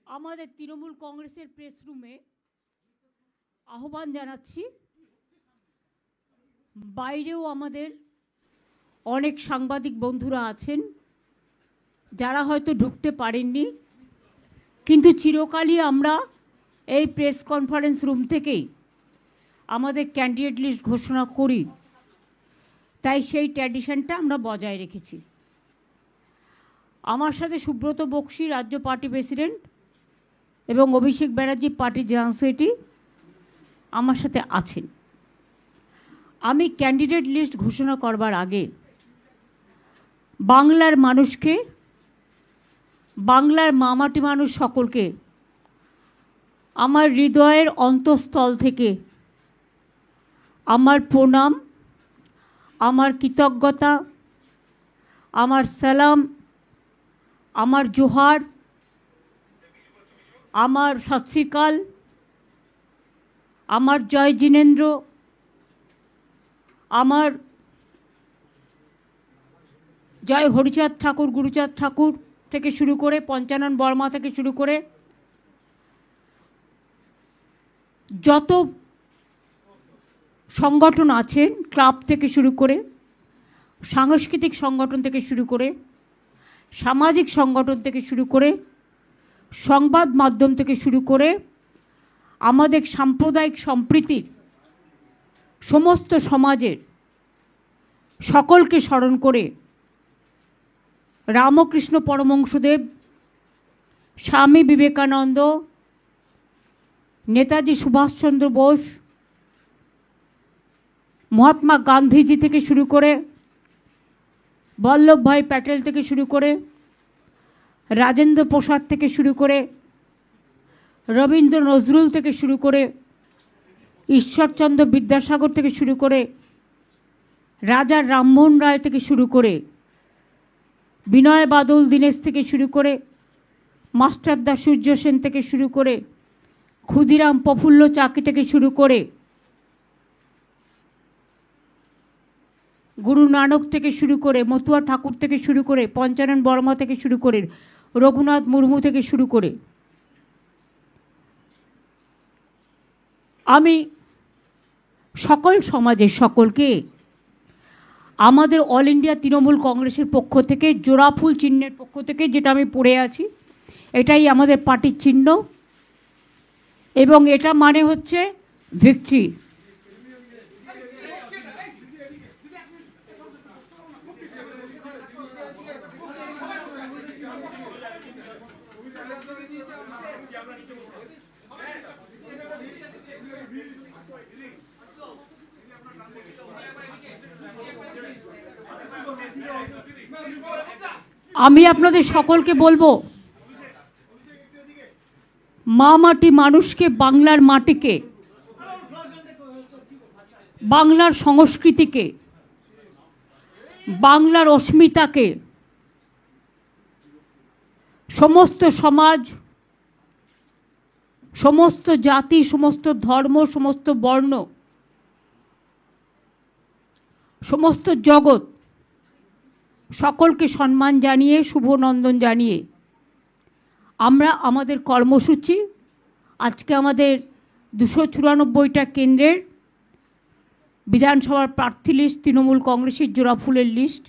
আমাদের তৃণমূল কংগ্রেসের প্রেস রুমে আহ্বান জানাচ্ছি। বাইরেও আমাদের অনেক সাংবাদিক বন্ধুরা আছেন যারা হয়তো ঢুকতে পারেননি, কিন্তু চিরকালই আমরা এই প্রেস কনফারেন্স রুম থেকেই আমাদের ক্যান্ডিডেট লিস্ট ঘোষণা করি, তাই সেই ট্র্যাডিশনটা আমরা বজায় রেখেছি। আমার সাথে সুব্রত বক্সি, রাজ্য পার্টি প্রেসিডেন্ট, এবং Abhishek Banerjee, party general secretary, আমার সাথে আছেন। আমি ক্যান্ডিডেট লিস্ট ঘোষণা করবার আগে বাংলার মানুষকে, বাংলার মামাটি মানুষ সকলকে আমার হৃদয়ের অন্তঃস্থল থেকে আমার প্রণাম, আমার কৃতজ্ঞতা, আমার সালাম, আমার জোহার, আমার সত শ্রী আকাল, আমার জয় জিনেন্দ্র, আমার জয় হরিচাঁদ ঠাকুর, গুরুচাঁদ ঠাকুর থেকে শুরু করে পঞ্চানন বর্মা থেকে শুরু করে যত সংগঠন আছেন, ক্লাব থেকে শুরু করে সাংস্কৃতিক সংগঠন থেকে শুরু করে সামাজিক সংগঠন থেকে শুরু করে সংবাদ মাধ্যম থেকে শুরু করে আমাদের সাম্প্রদায়িক সম্প্রীতির সমস্ত সমাজের সকলকে স্মরণ করে রামকৃষ্ণ পরমহংসদেব, স্বামী বিবেকানন্দ, নেতাজি সুভাষচন্দ্র বোস, মহাত্মা গান্ধীজি থেকে শুরু করে বল্লভভাই প্যাটেল থেকে শুরু করে রাজেন্দ্র প্রসাদ থেকে শুরু করে রবীন্দ্র নজরুল থেকে শুরু করে ঈশ্বরচন্দ্র বিদ্যাসাগর থেকে শুরু করে রাজা রামমোহন রায় থেকে শুরু করে বিনয় বাদল দীনেশ থেকে শুরু করে মাস্টারদা সূর্য সেন থেকে শুরু করে ক্ষুদিরাম প্রফুল্ল চাকি থেকে শুরু করে গুরু নানক থেকে শুরু করে মতুয়া ঠাকুর থেকে শুরু করে পঞ্চানন বর্মা থেকে শুরু করে রঘুনাথ মুর্মু থেকে শুরু করে আমি সকল সমাজের সকলকে আমাদের অল ইন্ডিয়া তৃণমূল কংগ্রেসের পক্ষ থেকে জোড়াফুল চিহ্নের পক্ষ থেকে, যেটা আমি পড়ে আছি, এটাই আমাদের পার্টির চিহ্ন এবং এটা মানে হচ্ছে ভিক্টরি। আমি আপনাদের সকলকে বলবো, মা মাটি মানুষকে, বাংলার মাটিকে, বাংলার সংস্কৃতিকে, বাংলার অস্মিতাকে সমস্ত সমাজ, সমস্ত জাতি, সমস্ত ধর্ম, সমস্ত বর্ণ, সমস্ত জগৎ সকলকে সম্মান জানিয়ে, শুভনন্দন জানিয়ে আমরা আমাদের কর্মসূচি, আজকে আমাদের 294টা কেন্দ্রের বিধানসভার প্রার্থী লিস্ট, তৃণমূল কংগ্রেসের জোড়াফুলের লিস্ট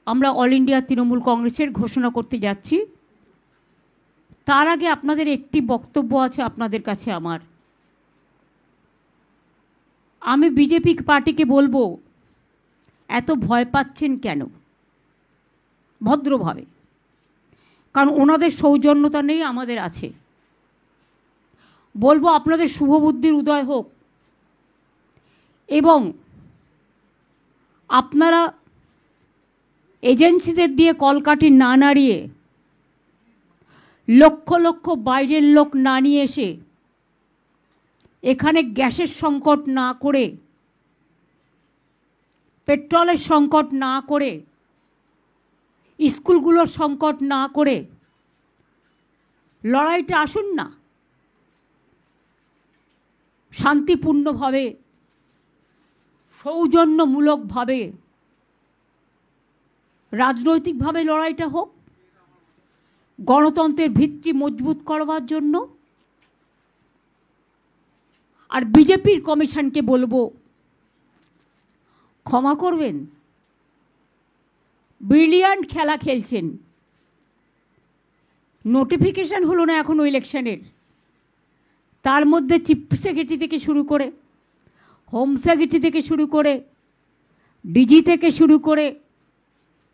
আমরা অল ইন্ডিয়া তৃণমূল কংগ্রেসের ঘোষণা করতে যাচ্ছি। তার আগে আপনাদের একটি বক্তব্য আছে আপনাদের কাছে আমার। আমি বিজেপি পার্টিকে বলবো, এত ভয় পাচ্ছেন কেন? ভদ্রভাবে, কারণ ওনাদের সৌজন্যতা নেই, আমাদের আছে। বলবো আপনাদের শুভবুদ্ধির উদয় হোক এবং আপনারা এজেন্সিদের দিয়ে কলকাঠি না নাড়িয়ে, লক্ষ লক্ষ বাইরের লোক না নিয়ে এসে, এখানে গ্যাসের সংকট না করে, পেট্রোলের সংকট না করে, স্কুলগুলোর সংকট না করে লড়াইটা আসুন না। শান্তিপূর্ণভাবে, সৌজন্যমূলকভাবে, রাজনৈতিকভাবে লড়াইটা হোক। গণতন্ত্রের ভিত্তি মজবুত করবার জন্য। আর বিজেপির কমিশনকে বলবো, ক্ষমা করবেন, ব্রিলিয়ান্ট খেলা খেলছেন। নোটিফিকেশন হলো না এখনো ইলেকশনের, তার মধ্যে চিফ সেক্রেটারি থেকে শুরু করে, হোম সেক্রেটারি থেকে শুরু করে, ডিজি থেকে শুরু করে,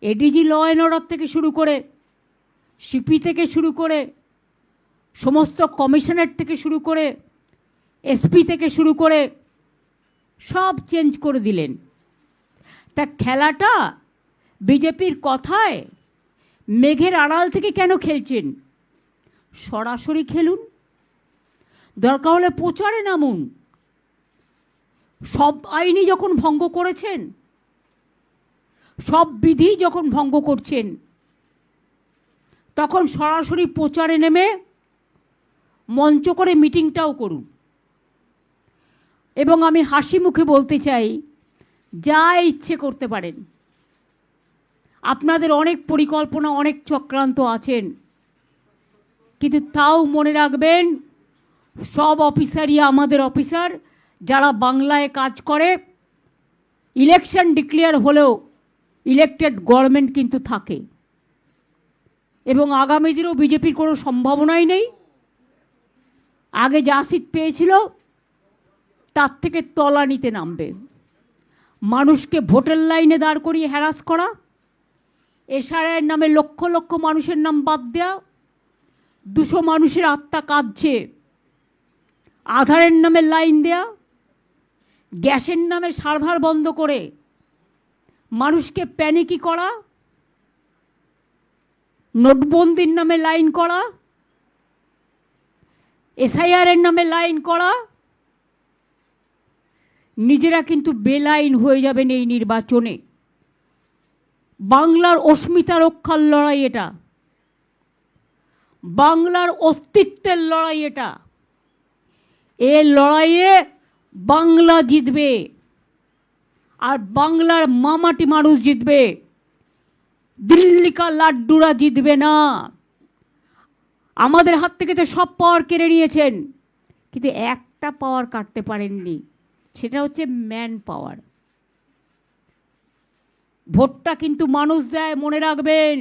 এডিজি ল অ্যান্ড অর্ডার থেকে শুরু করে, সিপি থেকে শুরু করে, সমস্ত কমিশনার থেকে শুরু করে, এসপি থেকে শুরু করে সব চেঞ্জ করে দিলেন। তা খেলাটা বিজেপির কথায় মেঘের আড়াল থেকে কেন খেলছেন? সরাসরি খেলুন, দরকার হলে প্রচারে নামুন। সব আইনই যখন ভঙ্গ করেছেন, সব বিধি যখন ভঙ্গ করছেন, তখন সরাসরি প্রচারে নেমে মঞ্চ করে মিটিংটাও করুন। এবং আমি হাসি মুখে বলতে চাই, যা ইচ্ছে করতে পারেন, আপনাদের অনেক পরিকল্পনা, অনেক চক্রান্ত আছেন, কিন্তু তাও মনে রাখবেন, সব অফিসারই আমাদের অফিসার, যারা বাংলায় কাজ করে। ইলেকশন ডিক্লেয়ার হলেও ইলেক্টেড গভর্নমেন্ট কিন্তু থাকে, এবং আগামী দিনেও বিজেপির কোনো সম্ভাবনাই নেই। আগে যা সিট পেয়েছিল তার থেকে তলানিতে নামবে। মানুষকে ভোটের লাইনে দাঁড় করিয়ে হ্যারাস করা, এসআইআর নামে লক্ষ লক্ষ মানুষের নাম বাদ দেওয়া, 200 মানুষের আত্মা কাঁদছে, আধারের নামে লাইন দেয়া, গ্যাসের নামে সার্ভার বন্ধ করে মানুষকে প্যানিকি করা, নোটবন্দির নামে লাইন করা, এসআইআরের নামে লাইন করা। নিজেরা কিন্তু বেলাইন হয়ে যাবেন এই নির্বাচনে। বাংলার অস্মিতা রক্ষার লড়াই এটা, বাংলার অস্তিত্বের লড়াই এটা। এই লড়াইয়ে বাংলা জিতবে, আর বাংলার মামাটি মানুষ জিতবে। দিল্লিকা লাড্ডুরা জিতবে না। আমাদের হাত থেকে তো সব পাওয়ার কেড়ে নিয়েছেন, কিন্তু একটা পাওয়ার কাটতে পারেননি, সেটা হচ্ছে ম্যান পাওয়ার। ভোটটা কিন্তু মানুষ দেয়, মনে রাখবেন।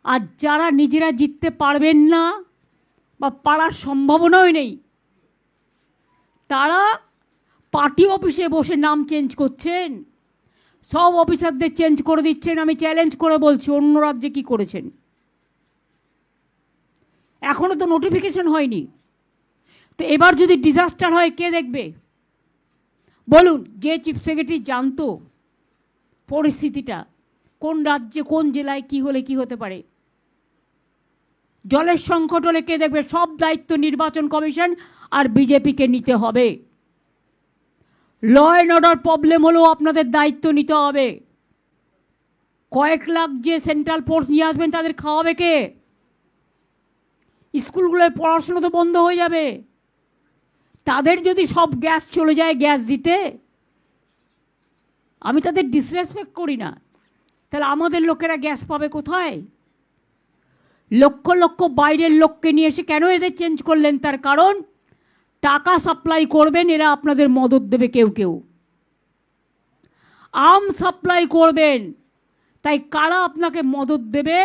আর যারা নিজেরা জিততে পারবেন না বা পারার সম্ভাবনাই নেই, তারা পার্টি অফিসে বসে নাম চেঞ্জ করছেন, সব অফিসারদের চেঞ্জ করে দিচ্ছেন। আমি চ্যালেঞ্জ করে বলছি, অন্য রাজ্যে কি করেছেন? এখনো তো নোটিফিকেশন হয়নি, তো এবার যদি ডিজাস্টার হয় কে দেখবে? বলুন। যে চিফ সেক্রেটারি জানতো পরিস্থিতিটা, কোন রাজ্যে কোন জেলায় কি হলে কি হতে পারে, জলের সংকট হলে কে দেখবে? সব দায়িত্ব নির্বাচন কমিশন আর বিজেপিকে নিতে হবে। ল অ্যান্ড অর্ডার প্রবলেম হলেও আপনাদের দায়িত্ব নিতে হবে। কয়েক লাখ যে সেন্ট্রাল ফোর্স নিয়ে আসবেন, তাদের খাওয়াবে কে? স্কুলগুলোয় পড়াশোনা তো বন্ধ হয়ে যাবে। তাদের যদি সব গ্যাস চলে যায় গ্যাস দিতে, আমি তাদের ডিসরেসপেক্ট করি না, তাহলে আমাদের লোকেরা গ্যাস পাবে কোথায়? লক্ষ লক্ষ বাইরের লোককে নিয়ে এসে কেন এদের চেঞ্জ করলেন? তার কারণ, টাকা সাপ্লাই করবেন এরা, আপনাদের মদত দেবে কেউ কেউ। আম সাপ্লাই করবেন, তাই কারা আপনাকে মদত দেবে?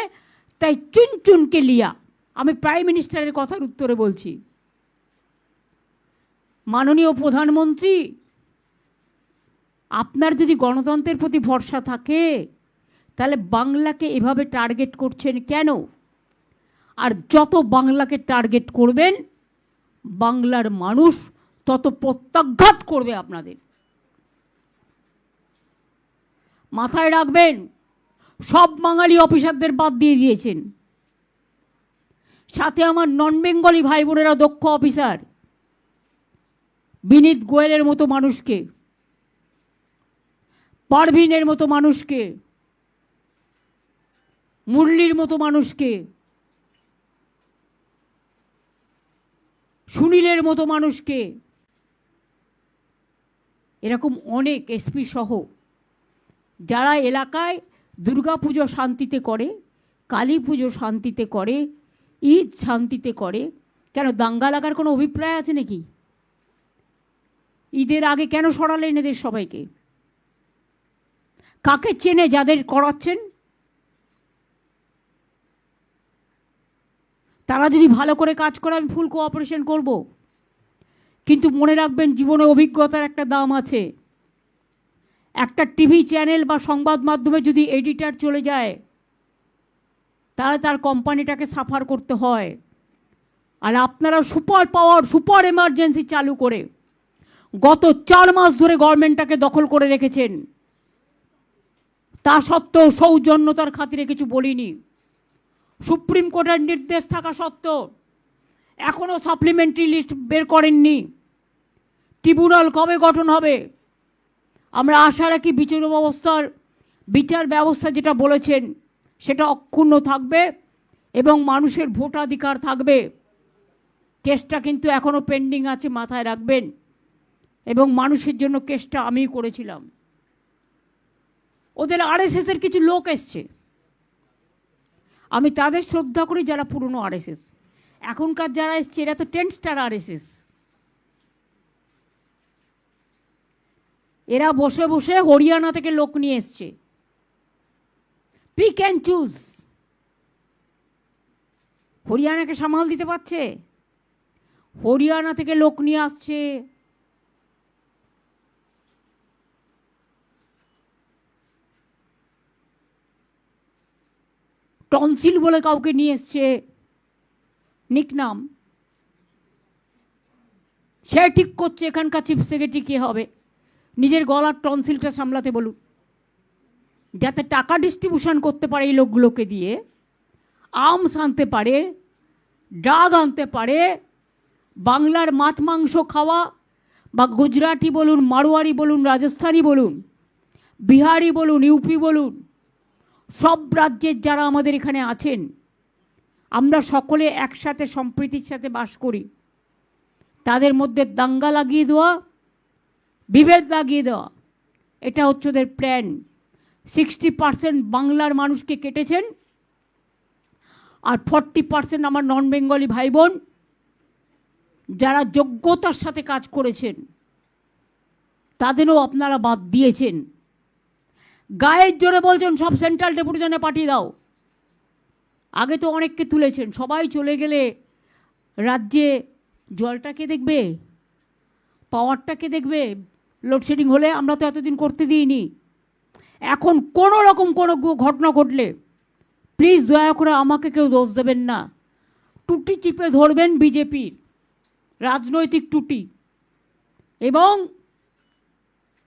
তাই চুনচুনকে লিয়া। আমি প্রাইম মিনিস্টারের কথার উত্তরে বলছি, মাননীয় প্রধানমন্ত্রী, আপনার যদি গণতন্ত্রের প্রতি ভরসা থাকে, তাহলে বাংলাকে এভাবে টার্গেট করছেন কেন? আর যত বাংলাকে টার্গেট করবেন, বাংলার মানুষ তত প্রত্যাঘাত করবে আপনাদের। মাথায় রাখবেন, সব বাঙালি অফিসারদের বাদ দিয়ে দিয়েছেন, সাথে আমার নন বেঙ্গলি ভাই বোনেরা দক্ষ অফিসার, বিনীত গোয়েলের মতো মানুষকে, পারভিনের মতো মানুষকে, মুরলির মতো মানুষকে, সুনীলের মতো মানুষকে, এরকম অনেক এসপি সহ, যারা এলাকায় দুর্গাপুজো শান্তিতে করে, কালী পুজো শান্তিতে করে, ঈদ শান্তিতে করে, কেন দাঙ্গা লাগার কোনো অভিপ্রায় আছে নাকি? ঈদের আগে কেন সরালেন এদের সবাইকে? কাকে চেনে যাদের করাচ্ছেন? তারা যদি ভালো করে কাজ করে আমি ফুল কোঅপারেশন করব, কিন্তু মনে রাখবেন জীবনে অভিজ্ঞতার একটা দাম আছে। একটা টিভি চ্যানেল বা সংবাদ মাধ্যমে যদি এডিটর চলে যায় তাহলে তার কোম্পানিটাকে সাফার করতে হয়। আর আপনারা সুপার পাওয়ার, সুপার এমার্জেন্সি চালু করে গত 4 মাস ধরে গভর্নমেন্টটাকে দখল করে রেখেছেন। তা সত্ত্বেও সৌজন্যতার খাতিরে কিছু বলিনি। সুপ্রিম কোর্টের নির্দেশ থাকা সত্ত্বেও এখনও সাপ্লিমেন্টারি লিস্ট বের করেননি। ট্রিব্যুনাল কবে গঠন হবে? আমরা আশা রাখি বিচার ব্যবস্থা যেটা বলেছেন সেটা অক্ষুণ্ণ থাকবে এবং মানুষের ভোটাধিকার থাকবে। কেসটা কিন্তু এখনও পেন্ডিং আছে, মাথায় রাখবেন। এবং মানুষের জন্য কেসটা আমিই করেছিলাম। ওদের আরএসএস এর কিছু লোক এসছে, আমি তাদের শ্রদ্ধা করি যারা পুরনো আরএসএস। এখনকার যারা এসছে এরা তো 10 স্টার আরএসএস। এরা বসে বসে হরিয়ানা থেকে লোক নিয়ে এসছে, পিক অ্যান্ড চুজ। হরিয়ানাকে সামাল দিতে পারছে? হরিয়ানা থেকে লোক নিয়ে আসছে। টনসিল বলে কাউকে নিয়ে এসছে, নিকনাম। সে ঠিক করছে এখানকার চিফ সেক্রেটারি কে হবে। নিজের গলার টনসিলটা সামলাতে বলুন, যাতে টাকা ডিস্ট্রিবিউশন করতে পারে এই লোকগুলোকে দিয়ে, আর্মস আনতে পারে, ড্রাগ আনতে পারে, বাংলার মাছ মাংস খাওয়া, বা গুজরাটি বলুন, মারোয়ারি বলুন, রাজস্থানি বলুন, বিহারি বলুন, ইউপি বলুন, সব রাজ্যের যারা আমাদের এখানে আছেন আমরা সকলে একসাথে সম্প্রীতির সাথে বাস করি। তাদের মধ্যে দাঙ্গা লাগিয়ে দেওয়া, বিভেদ লাগিয়ে দেওয়া, এটা হচ্ছে ওদের প্ল্যান। 60% বাংলার মানুষকে কেটেছেন, আর 40% আমার নন বেঙ্গলি ভাই বোন যারা যোগ্যতার সাথে কাজ করেছেন তাদেরও আপনারা বাদ দিয়েছেন। গায়ের জোরে বলছেন সব সেন্ট্রাল ডেপুটেশনে পাঠিয়ে দাও। আগে তো অনেককে তুলেছেন, সবাই চলে গেলে রাজ্যে জলটাকে দেখবে, পাওয়ারটাকে দেখবে। লোডশেডিং হলে আমরা তো এতদিন করতে দিইনি। এখন কোনো রকম কোনো ঘটনা ঘটলে প্লিজ দয়া করে আমাকে কেউ দোষ দেবেন না। টুটি চিপে ধরবেন বিজেপির রাজনৈতিক টুটি, এবং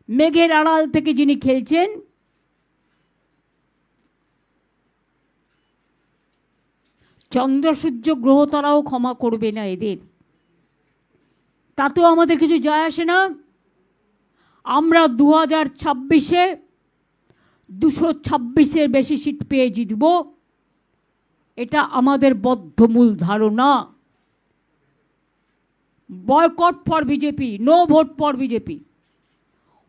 মেঘের আড়াল থেকে যিনি খেলছেন চন্দ্র সূর্য গ্রহ তারাও ক্ষমা করবে না এদের। তাতেও আমাদের কিছু যায় আসে না। আমরা 2026-এ 226-এর বেশি সিট পেয়ে জিতব, এটা আমাদের বদ্ধমূল ধারণা। Boycott for BJP, no vote for BJP.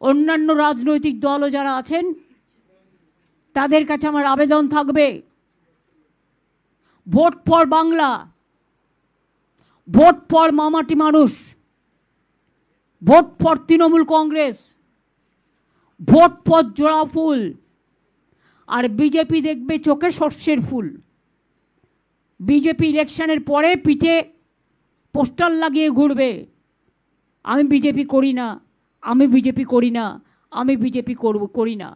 অন্যান্য রাজনৈতিক দলও যারা আছেন তাদের কাছে আমার আবেদন থাকবে, vote for Bangla, vote for মামাটি মানুষ, vote for Trinamool Congress, vote for জোড়া ফুল। আর বিজেপি দেখবে চোখে সর্ষের ফুল। বিজেপি ইলেকশনের পরে পিঠে পোস্টার লাগিয়ে ঘুরবে, আমি বিজেপি করি না, আমি বিজেপি করি না, আমি বিজেপি করি না।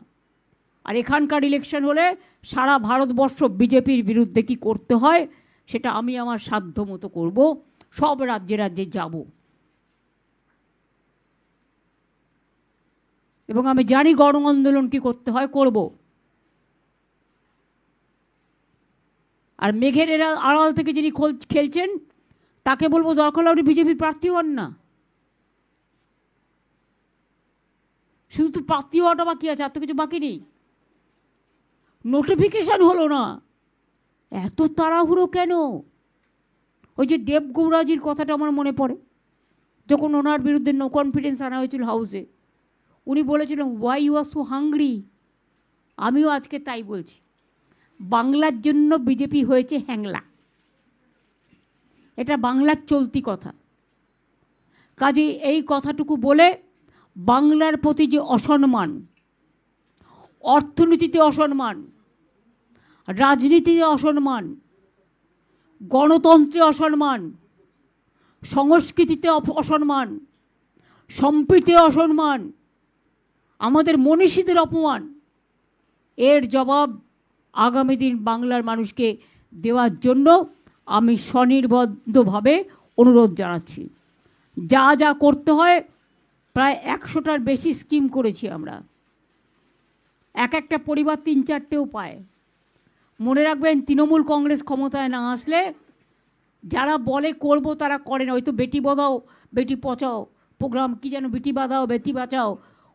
আর এখানকার ইলেকশন হলে সারা ভারতবর্ষ বিজেপির বিরুদ্ধে কি করতে হয় সেটা আমি আমার সাধ্য মতো করব, সব রাজ্যে রাজ্যে যাব। এবং আমি জানি গণ আন্দোলন কি করতে হয়, করব। আর মেঘের এরা আড়াল থেকে যিনি খেলছেন তাকে বলবো দরকার হলে আপনি বিজেপির প্রার্থী হন না। শুধু তো প্রার্থী হওয়াটা বাকি আছে, আর তো কিছু বাকি নেই। নোটিফিকেশান হলো না, এত তাড়াহুড়ো কেন? ওই যে দেবগৌড়াজির কথাটা আমার মনে পড়ে, যখন ওনার বিরুদ্ধে নো কনফিডেন্স আনা হয়েছিল হাউসে, উনি বলেছিলেন why you are so hungry. আমিও আজকে তাই বলছি, বাংলার জন্য বিজেপি হয়েছে হ্যাংলা, এটা বাংলার চলতি কথা। কাজে এই কথাটুকু বলে বাংলার প্রতি যে অসম্মান, অর্থনীতিতে অসম্মান, রাজনীতিতে অসম্মান, গণতন্ত্রে অসম্মান, সংস্কৃতিতে অসম্মান, সম্প্রীতিতে অসম্মান, আমাদের মনীষীদের অপমান, এর জবাব আগামী দিন বাংলার মানুষকে দেওয়ার জন্য আমি স্বনির্বদ্ধভাবে অনুরোধ জানাচ্ছি। যা যা করতে হয় প্রায় 100টার বেশি স্কিম করেছি আমরা, এক একটা পরিবার 3-4টেও পায়। মনে রাখবেন, তৃণমূল কংগ্রেস ক্ষমতায় না আসলে যারা বলে করব তারা করে না। ওই তো বেটি বাঁচাও বেটি পচাও প্রোগ্রাম, কি যেন বেটি বাঁচাও বেটি বাঁচাও,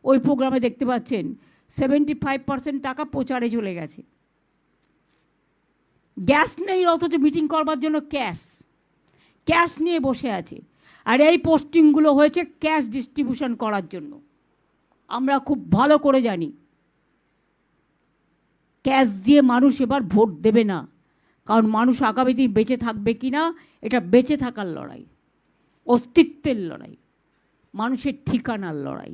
ওই প্রোগ্রামে দেখতে পাচ্ছেন 75% টাকা প্রচারে চলে গেছে। গ্যাস নেই অথচ মিটিং করবার জন্য ক্যাশ নিয়ে বসে আছে। আর এই পোস্টিংগুলো হয়েছে ক্যাশ ডিস্ট্রিবিউশন করার জন্য। আমরা খুব ভালো করে জানি ক্যাশ দিয়ে মানুষ এবার ভোট দেবে না, কারণ মানুষ আগামী দিন বেঁচে থাকবে কি না, এটা বেঁচে থাকার লড়াই, অস্তিত্বের লড়াই, মানুষের ঠিকানার লড়াই।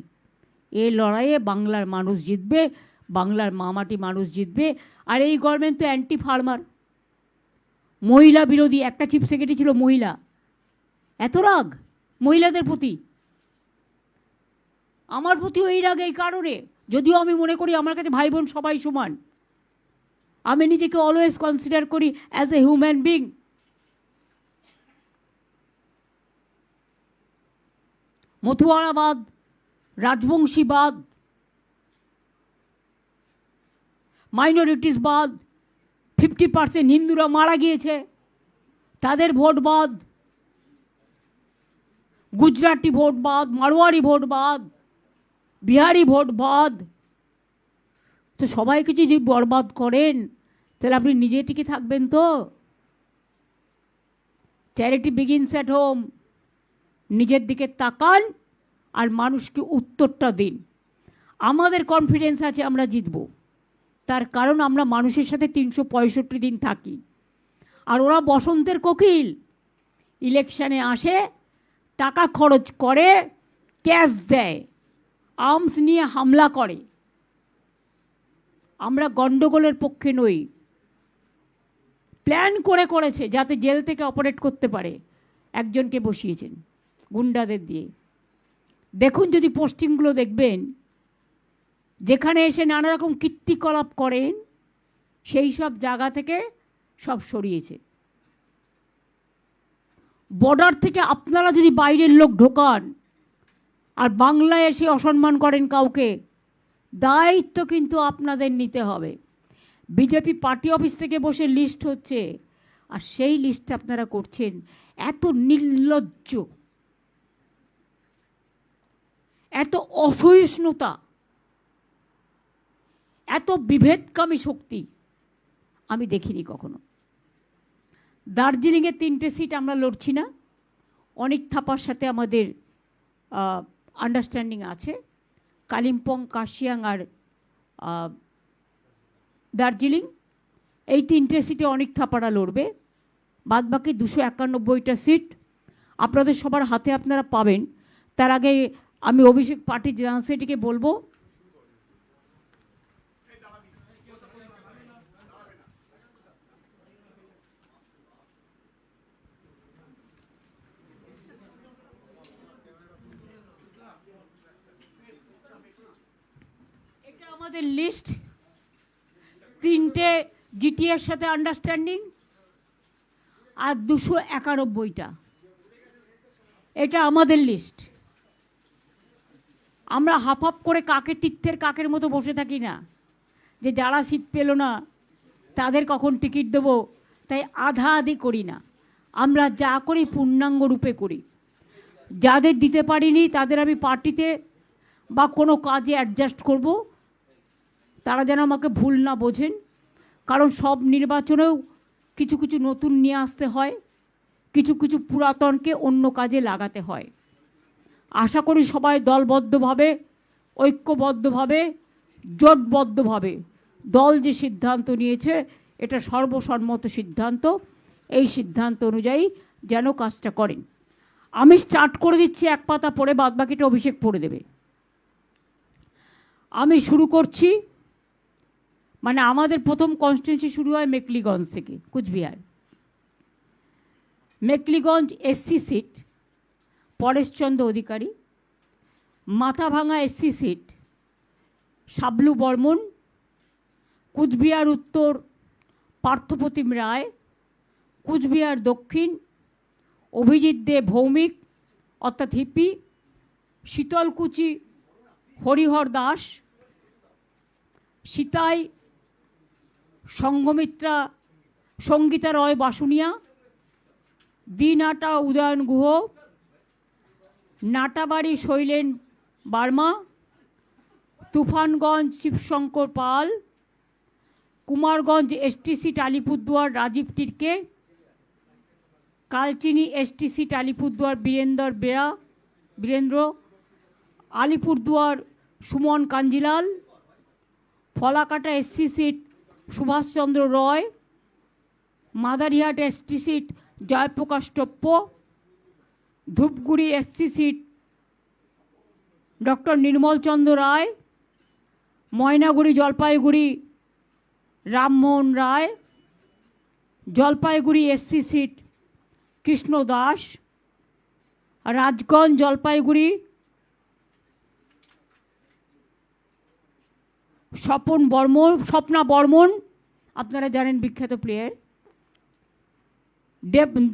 এই লড়াইয়ে বাংলার মানুষ জিতবে, বাংলার মামাটি মানুষ জিতবে। আর এই গভর্নমেন্ট তো অ্যান্টি ফার্মার, মহিলা বিরোধী। একটা চিফ সেক্রেটারি ছিল মহিলা, এত রাগ মহিলাদের প্রতি। আমার প্রতিও এই রাগ এই কারণে, যদিও আমি মনে করি আমার কাছে ভাই বোন সবাই সমান, আমি নিজেকে অলওয়েজ কনসিডার করি অ্যাজ এ হিউম্যান বিং। মথুয়ারাবাদ, রাজবংশীবাদ, মাইনরিটিসবাদ, 50% হিন্দুরা মারা গিয়েছে তাদের ভোট বাদ, গুজরাটি ভোট বাদ, মারোয়ারি ভোট বাদ, বিহারি ভোট বাদ। তো সবাইকে যদি বরবাদ করেন তাহলে আপনি নিজে টিকে থাকবেন তো? Charity begins at home. নিজের দিকে তাকান আর মানুষকে উত্তরটা দিন। আমাদের কনফিডেন্স আছে আমরা জিতব, তার কারণ আমরা মানুষের সাথে 365 দিন থাকি। আর ওরা বসন্তের কোকিল, ইলেকশানে আসে, টাকা খরচ করে, ক্যাশ দেয়, আর্মস নিয়ে হামলা করে। আমরা গণ্ডগোলের পক্ষে নই। প্ল্যান করেছে যাতে জেল থেকে অপারেট করতে পারে, একজনকে বসিয়েছেন গুন্ডাদের দিয়ে। দেখুন যদি পোস্টিংগুলো দেখবেন, যেখানে এসে নানা রকম কীর্তিকলাপ করেন সেই সব জায়গা থেকে সব সরিয়েছে। বর্ডার থেকে আপনারা যদি বাইরের লোক ঢোকান আর বাংলায় এসে অসম্মান করেন কাউকে, দায়িত্ব কিন্তু আপনাদের নিতে হবে। বিজেপি পার্টি অফিস থেকে বসে লিস্ট হচ্ছে, আর সেই লিস্ট আপনারা করছেন। এত নির্লজ্জ, এত অসহিষ্ণুতা, এত বিভেদকামী শক্তি আমি দেখিনি কখনো। দার্জিলিংয়ে 3টে সিট আমরা লড়ছি না, অনেক থাপার সাথে আমাদের আন্ডারস্ট্যান্ডিং আছে। কালিম্পং, কার্শিয়াং আর দার্জিলিং, এই 3টে সিটে অনেক থাপারা লড়বে। বাদবাকি 291টা সিট আপনাদের সবার হাতে আপনারা পাবেন। তার আগে আমি অভিষেক পার্টি জেনারেল সেক্রেটারিকে বলবো, এটা আমাদের লিস্ট। 3টে জিটিএর সাথে আন্ডারস্ট্যান্ডিং আর 291টা, এটা আমাদের লিস্ট। আমরা হাফ হাফ করে কাকের তীর্থের কাকের মতো বসে থাকি না, যে যারা সিট পেল না তাদের কখন টিকিট দেবো, তাই আধা আধি করি না। আমরা যা করি পূর্ণাঙ্গ রূপে করি। যাদের দিতে পারিনি তাদের আমি পার্টিতে বা কোনো কাজে অ্যাডজাস্ট করব, তারা যেন আমাকে ভুল না বোঝেন। কারণ সব নির্বাচনেও কিছু কিছু নতুন নিয়ে আসতে হয়, কিছু কিছু পুরাতনকে অন্য কাজে লাগাতে হয়। আশা করি সবাই দলবদ্ধভাবে, ঐক্যবদ্ধভাবে, জোটবদ্ধভাবে দল যে সিদ্ধান্ত নিয়েছে এটা সর্বসম্মত সিদ্ধান্ত। এই সিদ্ধান্ত অনুযায়ী যেন কাজটা করেন। আমি স্টার্ট করে দিচ্ছি, এক পাতা পড়ে, বাদবাকিটা অভিষেক পড়ে দেবে। আমি শুরু করছি, মানে আমাদের প্রথম কনস্টিটিউয়েন্সি শুরু হয় মেকলিগঞ্জ থেকে, Coochbehar. Mekliganj SC seat Pareshchandra Adhikari, Mathabhanga SC seat Shablu Barman, Coochbehar Uttar Parthapratim Roy, Coochbehar Dakshin Abhijit De Bhowmik অর্থাৎ Hipi, Sitalkuchi Harihar Das, Sitai Sanghamitra Sangita Roy Basunia, Dinhata Udayan Guha, Natabari Shailen Barma, Tufanganj Shibshankar Pal, Kumarganj ST seat Alipurduar Rajib Tirkey, Kalchini ST seat Alipurduar Birendra, Alipurduar Suman Kanjilal, Falakata SC seat Subhashchandra Roy, Madarihat ST seat Jayprakash Toppo, Dhupguri SC seat doctor নির্মল চন্দ্র রায়, ময়নাগুড়ি জলপাইগুড়ি রামমোহন রায়, জলপাইগুড়ি এসসি সিট কৃষ্ণ দাস, রাজগঞ্জ জলপাইগুড়ি স্বপ্না বর্মন, আপনারা জানেন বিখ্যাত প্লেয়ার,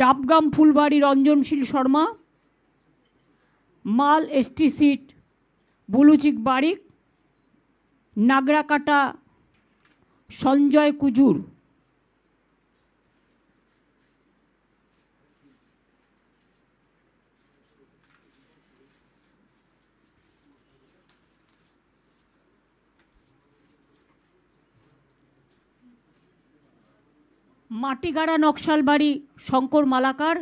ডাবগ্রাম ফুলবাড়ি রঞ্জনশীল শর্মা, মাল এসটি সিট বুলুচিক বারিক, নাগরাকাটা সঞ্জয় কুজুর। মাটিগাড়া নকশালবাড়ি শঙ্কর মালাকার,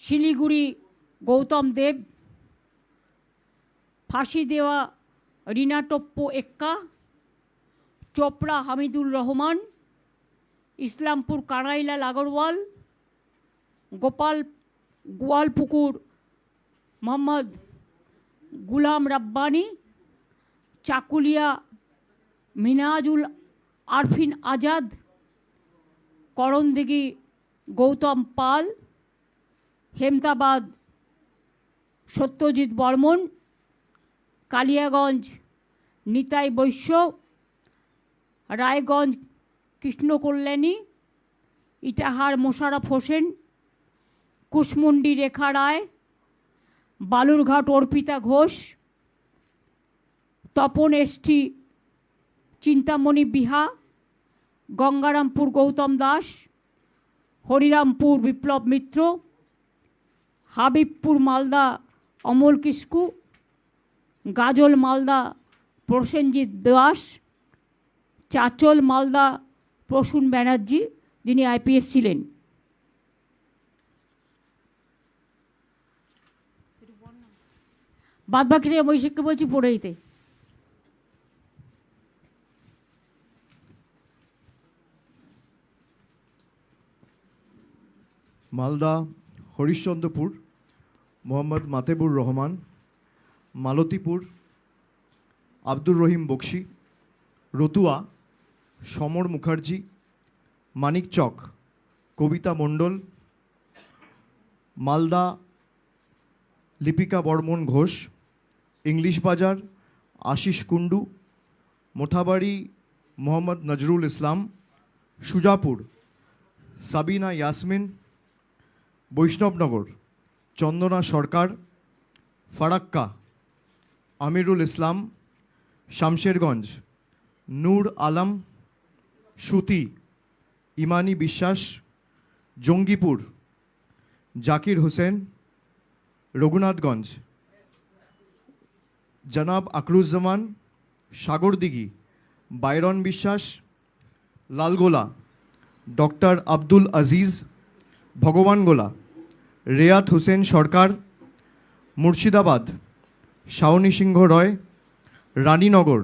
শিলিগুড়ি গৌতম দেব, ফাঁসি দেওয়া রিনা টপ্প এক্কা, চোপড়া হামিদুল রহমান, ইসলামপুর কানাইলাল আগরওয়াল, গোয়ালপুকুর মোহাম্মদ গুলাম রাব্বানি, চাকুলিয়া মিনাজুল আরফিন আজাদ, করণদিঘি গৌতম পাল, হেমতাবাদ সত্যজিৎ বর্মন, কালিয়াগঞ্জ নিতাই বৈশ্য, রায়গঞ্জ কৃষ্ণকল্যাণী, ইটাহার মোশাররফ হোসেন, কুশমুন্ডি রেখা রায়, বালুরঘাট অর্পিতা ঘোষ, তপন এসটি চিন্তামণি বিহা, গঙ্গারামপুর গৌতম দাস, হরিরামপুর বিপ্লব মিত্র, হাবিবপুর মালদা অমল কিস্কু, গাজল মালদা প্রসেনজিৎ দাস, চাচল মালদা প্রসূন ব্যানার্জি যিনি আইপিএস ছিলেন। বাদবাকিটা বৈশাখকে বলছি পড়ে দিতে। মালদা হরিশ্চন্দ্রপুর মোহাম্মদ মাতেবুর রহমান, মালতীপুর আব্দুর রহিম বক্সি, রতুয়া সমর মুখার্জি, মানিকচক কবিতা মণ্ডল, মালদা লিপিকা বর্মন ঘোষ, ইংলিশ বাজার আশিস কুণ্ডু, মোথাবাড়ি মোহাম্মদ নজরুল ইসলাম, সুজাপুর সাবিনা ইয়াসমিন, বৈষ্ণবনগর চন্দনা সরকার, ফারাক্কা আমিরুল ইসলাম, শামশেরগঞ্জ নূর আলম, সুতি ইমানি বিশ্বাস, জঙ্গিপুর জাকির হোসেন, রঘুনাথগঞ্জ জনাব আকরুজ্জামান, সাগরদিঘি বাইরন বিশ্বাস, লালগোলা ডক্টর আব্দুল আজিজ, ভগবানগোলা রেয়াত হোসেন সরকার, মুর্শিদাবাদ শাওনী সিংহ রয়, রানীনগর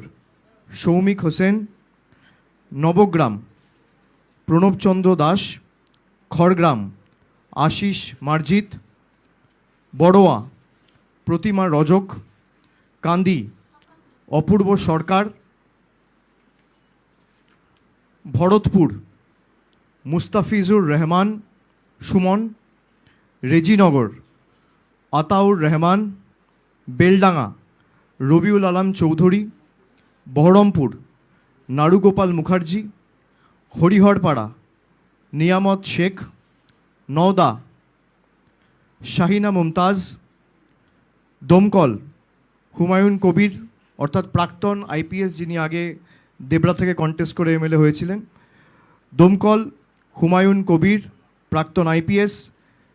সৌমিক হোসেন, নবগ্রাম প্রণবচন্দ্র দাস, খড়গ্রাম আশিস মার্জিত, বড়োয়া প্রতিমা রজক, কান্দি অপূর্ব সরকার, ভরতপুর মুস্তাফিজুর রহমান সুমন, রেজিনগর আতাউর রহমান, বেলডাঙ্গা রবিউল আলম চৌধুরী, বহরমপুর নারুগোপাল মুখার্জি, হরিহরপাড়া নিয়ামত শেখ, নওদা শাহিনা মুমতাজ, দমকল হুমায়ুন কবির অর্থাৎ প্রাক্তন আইপিএস, যিনি আগে দেবরা থেকে কন্টেস্ট করে এমএলএ হয়েছিলেন, দমকল হুমায়ুন কবির প্রাক্তন আইপিএস,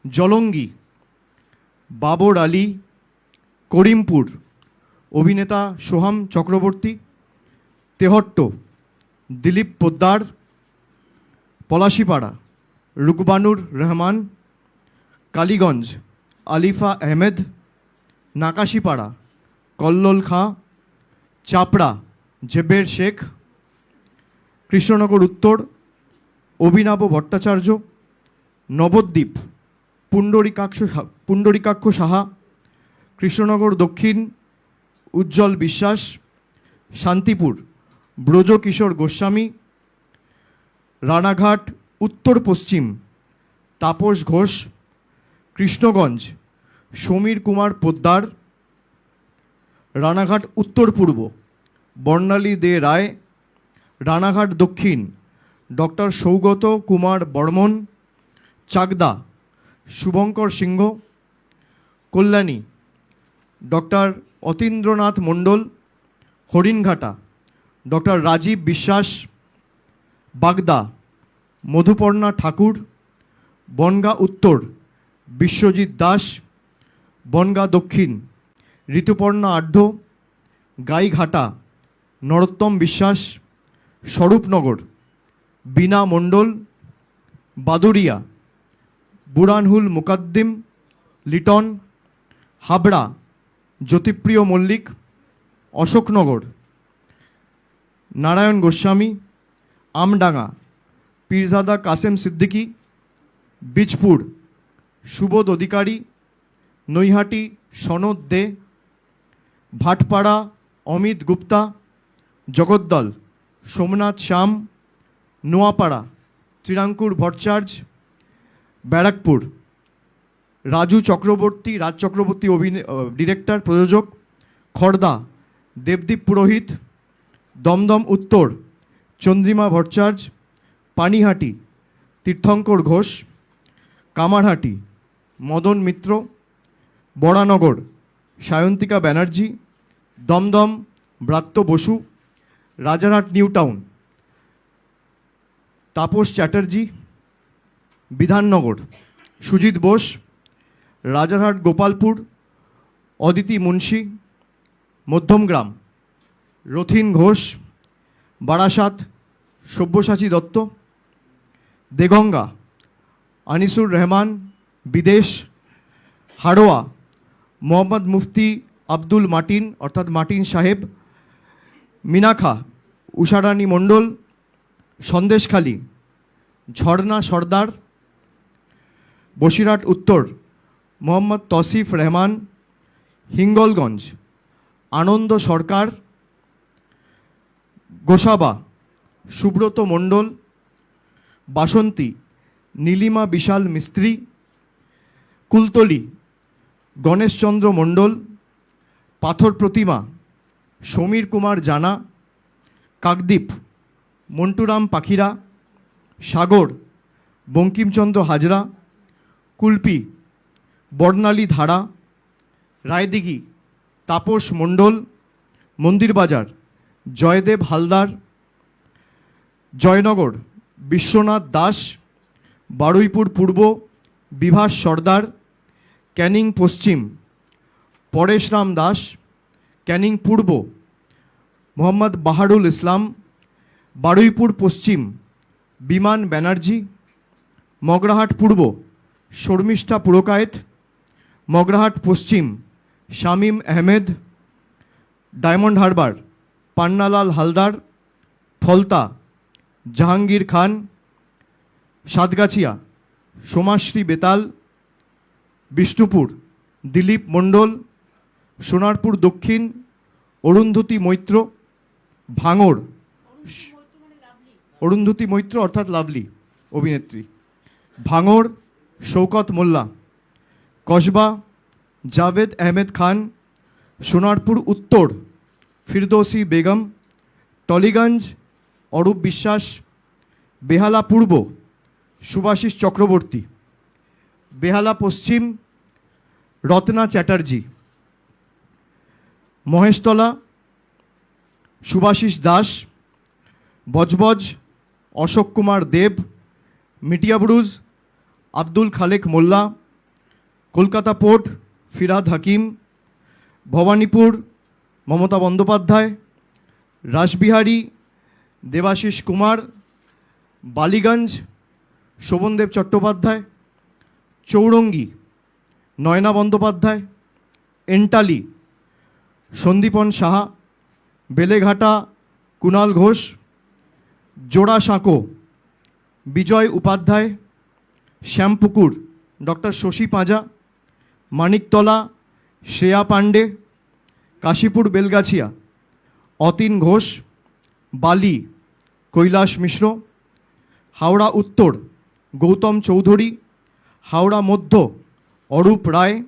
জলঙ্গি বাবর আলী, করিমপুর অভিনেতা সোহাম চক্রবর্তী, তেহট্ট দিলীপ পোদ্দার, পলাশিপাড়া রুকবানুর রহমান, কালীগঞ্জ আলিফা আহমেদ, নাকাশিপাড়া কল্লোল খাঁ, চাপড়া জেবের শেখ, কৃষ্ণনগর উত্তর অভিনব ভট্টাচার্য, নবদ্বীপ পুণ্ডরিকাক্ষ সাহা, কৃষ্ণনগর দক্ষিণ উজ্জ্বল বিশ্বাস, শান্তিপুর ব্রজকিশোর গোস্বামী, রানাঘাট উত্তর পশ্চিম তাপস ঘোষ, কৃষ্ণগঞ্জ সমীর কুমার পোদ্দার, রানাঘাট উত্তর পূর্ব বর্ণালী দে রায়, রানাঘাট দক্ষিণ ডক্টর সৌগত কুমার বর্মন, চাকদা শুভঙ্কর সিংহ, কল্যাণী ডক্টর অতীন্দ্রনাথ মণ্ডল, হরিণঘাটা ডক্টর রাজীব বিশ্বাস, বাগদা মধুপর্ণা ঠাকুর, বনগাঁ উত্তর বিশ্বজিৎ দাস, বনগাঁ দক্ষিণ ঋতুপর্ণা আঢ্য, গাইঘাটা নরোত্তম বিশ্বাস, স্বরূপনগর বীণা মণ্ডল, বাদুরিয়া বুরানহুল মুকাদ্দিম লিটন, হাবড়া জ্যোতিপ্রিয় মল্লিক, অশোকনগর নারায়ণ গোস্বামী, আমডাঙ্গা পীরজাদা কাসেম সিদ্দিকী, বীজপুর সুবোধ অধিকারী, নৈহাটি সনদ দে, ভাটপাড়া অমিত গুপ্তা, জগদ্দল সোমনাথ শ্যাম, নোয়াপাড়া ত্রিরাঙ্কুর ভট্টাচার্য, ব্যারাকপুর রাজ চক্রবর্তী ডিরেক্টর প্রযোজক, খড়দা দেবদীপ পুরোহিত, দমদম উত্তর চন্দ্রিমা ভট্টাচার্য, পানিহাটি তীর্থঙ্কর ঘোষ, কামারহাটি মদন মিত্র, বরানগর সায়ন্তিকা ব্যানার্জি, দমদম ব্রাত্য বসু, রাজারহাট নিউ টাউন তাপস চ্যাটার্জি, বিধাননগর সুজিত বোস, রাজারহাট গোপালপুর অদিতি মুন্সি, মধ্যমগ্রাম রথিন ঘোষ, বারাসাত সব্যসাচী দত্ত, দেগঙ্গা আনিসুর রহমান বিদেশ, হাড়োয়া মোহাম্মদ মুফতি আব্দুল মাটিন অর্থাৎ মাটিন সাহেব, মিনাখা উষারানী মণ্ডল, সন্দেশখালী ঝর্ণা সর্দার, বসিরহাট উত্তর মোহাম্মদ তসিফ রহমান, হিঙ্গলগঞ্জ আনন্দ সরকার, গোসাবা সুব্রত মণ্ডল, বাসন্তী নীলিমা বিশাল মিস্ত্রি, কুলতলি গণেশচন্দ্র মণ্ডল, পাথর প্রতিমা সমীর কুমার জানা, কাকদ্বীপ মন্টুরাম পাখিরা, সাগর বঙ্কিমচন্দ্র হাজরা, কুলপি বর্ণালী ধারা, রায়দিঘি তাপস মণ্ডল, মন্দিরবাজার জয়দেব হালদার, জয়নগর বিশ্বনাথ দাস, বারুইপুর পূর্ব বিভাস সর্দার, ক্যানিং পশ্চিম পরেশরাম দাস, ক্যানিং পূর্ব মোহাম্মদ বাহারুল ইসলাম, বারুইপুর পশ্চিম বিমান ব্যানার্জি, মগরাহাট পূর্ব শর্মিষ্ঠা পুরকায়েত, মগরাহাট পশ্চিম শামীম আহমেদ, ডায়মন্ড হারবার পান্নালাল হালদার, ফলতা জাহাঙ্গীর খান। সাতগাছিয়া সোমাশ্রী বেতাল। বিষ্ণুপুর দিলীপ মণ্ডল। সোনারপুর দক্ষিণ অরুন্ধতী মৈত্র। ভাঙড় অরুন্ধতী মৈত্র অর্থাৎ লাভলি অভিনেত্রী। ভাঙড় শৌকত মোল্লা। কসবা জাভেদ আহমেদ খান। সোনারপুর উত্তর ফিরদৌসি বেগম। টলিগঞ্জ অরূপ বিশ্বাস। বেহালা পূর্ব সুভাষিস চক্রবর্তী। বেহালা পশ্চিম রত্না চ্যাটার্জি। মহেশতলা সুভাষিস দাস। বজবজ অশোক কুমার দেব। মিটিয়াবুরুজ আব্দুল খালেক মোল্লা। কলকাতা পোর্ট ফিরহাদ হাকিম। ভবানীপুর মমতা বন্দ্যোপাধ্যায়। রাসবিহারী দেবাশিস কুমার। বালিগঞ্জ শোভনদেব চট্টোপাধ্যায়। চৌরঙ্গি নয়না বন্দ্যোপাধ্যায়। এন্টালি সন্দীপন সাহা। বেলেঘাটা কুণাল ঘোষ। জোড়াসাঁকো বিজয় উপাধ্যায়। শ্যামপুকুর ডক্টর শশী পাঁজা। মানিকতলা শ্রেয়া পাণ্ডে। কাশীপুর বেলগাছিয়া অতীন ঘোষ। বালি কৈলাস মিশ্র। হাওড়া উত্তর গৌতম চৌধুরী। হাওড়া মধ্য অরূপ রায়।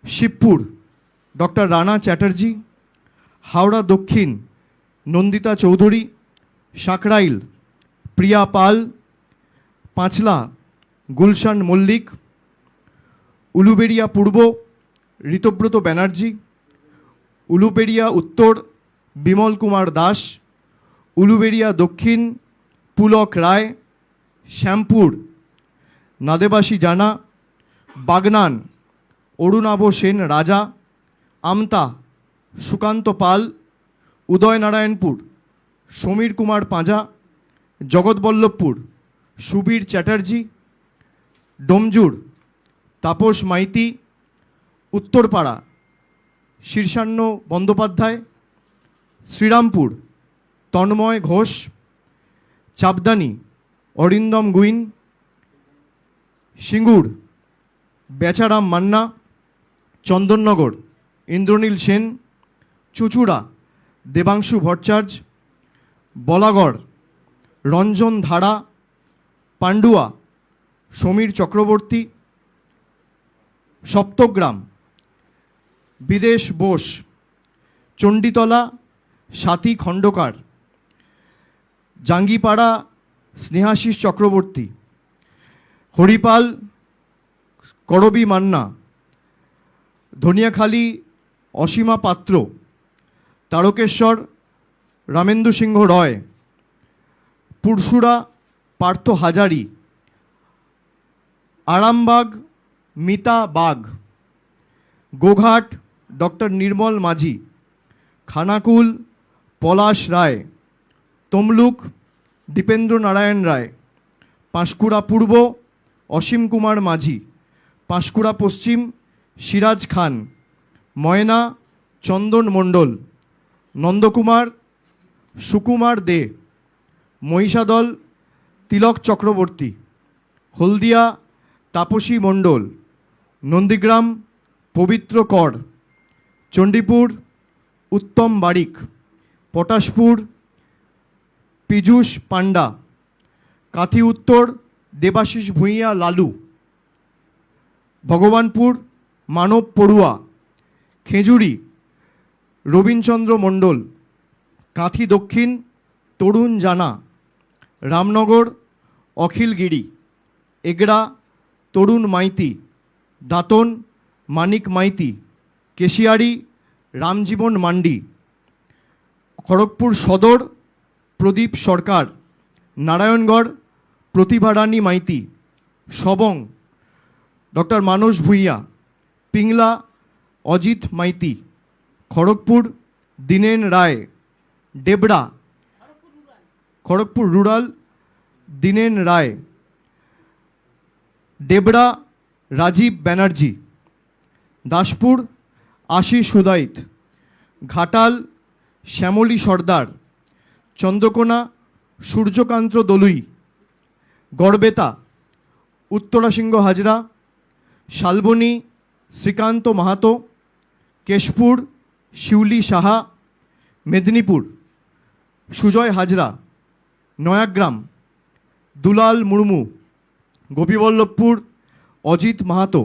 শিবপুর ডক্টর রানা চ্যাটার্জি। হাওড়া দক্ষিণ নন্দিতা চৌধুরী। সাকরাইল প্রিয়া পাল। পাঁচলা গুলশান মল্লিক। উলুবেড়িয়া পূর্ব ঋতব্রত ব্যানার্জি। উলুবেড়িয়া উত্তর বিমল কুমার দাস। উলুবেড়িয়া দক্ষিণ পুলক রায়। শ্যামপুর নাদেবাসী জানা। বাগনান অরুণাভ সেন রাজা। আমতা সুকান্ত পাল। উদয়নারায়ণপুর সমীর কুমার পাঁজা। জগৎবল্লভপুর সুবীর চ্যাটার্জি। ডোমজুর তাপস মাইতি। উত্তরপাড়া শীর্ষান্ন বন্দ্যোপাধ্যায়। শ্রীরামপুর তন্ময় ঘোষ। চাপদানি অরিন্দম গুইন। সিঙ্গুর বেচারাম মান্না। চন্দননগর ইন্দ্রনীল সেন। চুচুড়া দেবাংশু ভট্টাচার্য। বলাগড় রঞ্জন ধারা। পান্ডুয়া সমীর চক্রবর্তী। সপ্তগ্রাম বিদেশ বোস। চণ্ডীতলা সাথী খণ্ডকার। জাঙ্গিপাড়া স্নেহাশিস চক্রবর্তী। হরিপাল করবী মান্না। ধনিয়াখালী অসীমা পাত্র। তারকেশ্বর রামেন্দু সিংহ রয়। পুরসুরা পার্থ হাজারি। আরামবাগ মিতা বাগ। গোঘাট ডক্টর নির্মল মাঝি। খানাকুল পলাশ রায়। তমলুক দীপেন্দ্র নারায়ণ রায়। পাঁশকুড়া পূর্ব অসীম কুমার মাঝি। পাঁশকুড়া পশ্চিম সিরাজ খান। ময়না চন্দন মণ্ডল। নন্দকুমার সুকুমার দে। মহিষাদল তিলক চক্রবর্তী। হলদিয়া তাপসী মণ্ডল। নন্দীগ্রাম পবিত্র কর। চণ্ডীপুর উত্তম বারিক। পটাশপুর পীযূষ পান্ডা। কাঁথি উত্তর দেবাশিস ভূঁইয়া লালু। ভগবানপুর মানব পড়ুয়া। খেজুরি রবীনচন্দ্র মণ্ডল। কাঁথি দক্ষিণ তরুণ জানা। রামনগর অখিল গিরি। এগড়া তরুণ মাইতি। দাঁতন মানিক মাইতি। কেশিয়ারি রামজীবন মান্ডি। খড়গপুর সদর প্রদীপ সরকার। নারায়ণগড় প্রতিভা রানী মাইতি। সবং ডক্টর মানস ভূঁইয়া। পিংলা অজিত মাইতি। খড়গপুর দীনেন রায়। ডেবরা খড়গপুর রুরাল দীনেন রায়। ডেবরা রাজীব ব্যানার্জি। দাসপুর আশিস হুদাইত। ঘাটাল শ্যামলী সর্দার। চন্দ্রকোনা সূর্যকান্ত দলুই, গড়বেতা উত্তরাসিংহ হাজরা, শালবনী শ্রীকান্ত মাহাতো, কেশপুর শিউলি সাহা, মেদিনীপুর সুজয় হাজরা, নয়াগ্রাম দুলাল মুর্মু, গোপীবল্লভপুর অজিত মাহাতো,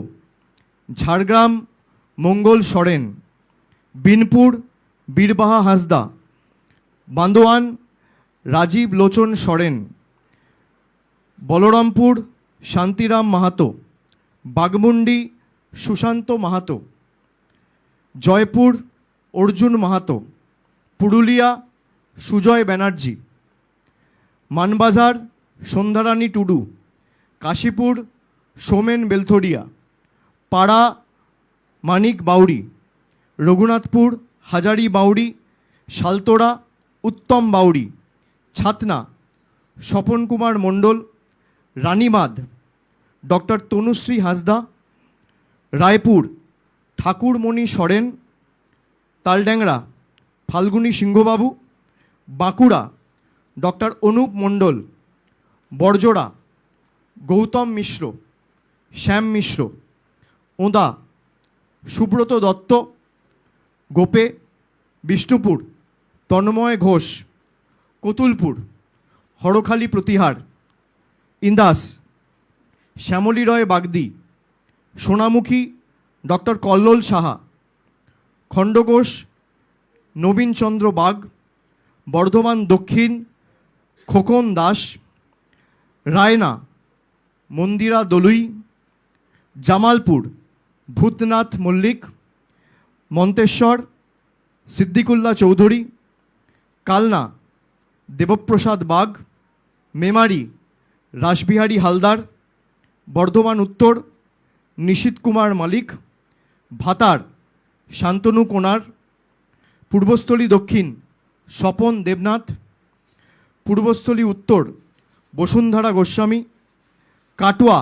ঝাড়গ্রাম মঙ্গল সরেন, বিনপুর বীরবাহা হাঁসদা, বান্দোয়ান রাজীব লোচন সরেন, বলরামপুর শান্তিরাম মাহাতো, বাগমুন্ডি সুশান্ত মাহাতো, জয়পুর অর্জুন মাহাতো, পুরুলিয়া সুজয় ব্যানার্জি, মানবাজার সন্ধ্যারানী টুডু, কাশীপুর সোমেন বেলথরিয়া, পাড়া মানিক বাউরি, রঘুনাথপুর হাজারি বাউরি, শালতোড়া উত্তম বাউরি, ছাতনা স্বপন কুমার মণ্ডল, রানীবাঁধ ডক্টর তনুশ্রী হাঁসদা, রায়পুর ঠাকুরমণি সরেন, তালড্যাংরা ফাল্গুনী সিংহবাবু, বাঁকুড়া ডক্টর অনুপ মণ্ডল, বড়জোড়া গৌতম মিশ্র, শ্যাম মিশ্র, ওঁদা সুব্রত দত্ত, গোপে বিষ্ণুপুর তন্ময় ঘোষ, কতুলপুর হরখালি প্রতিহার, ইন্দাস শ্যামলী রয় বাগদি, সোনামুখী ডক্টর কল্লোল সাহা, খণ্ডঘোষ নবীনচন্দ্র বাগ, বর্ধমান দক্ষিণ খোকন দাস, রায়না মন্দিরা দলুই, জামালপুর ভূতনাথ মল্লিক, মন্তেশ্বর সিদ্দিকুল্লাহ চৌধুরী, কালনা দেবপ্রসাদ বাগ, মেমারি রাসবিহারী হালদার, বর্ধমান উত্তর নিশীত কুমার মালিক, ভাতার শান্তনু কোনার, পূর্বস্থলী দক্ষিণ স্বপন দেবনাথ, পূর্বস্থলী উত্তর বসুন্ধরা গোস্বামী, কাটোয়া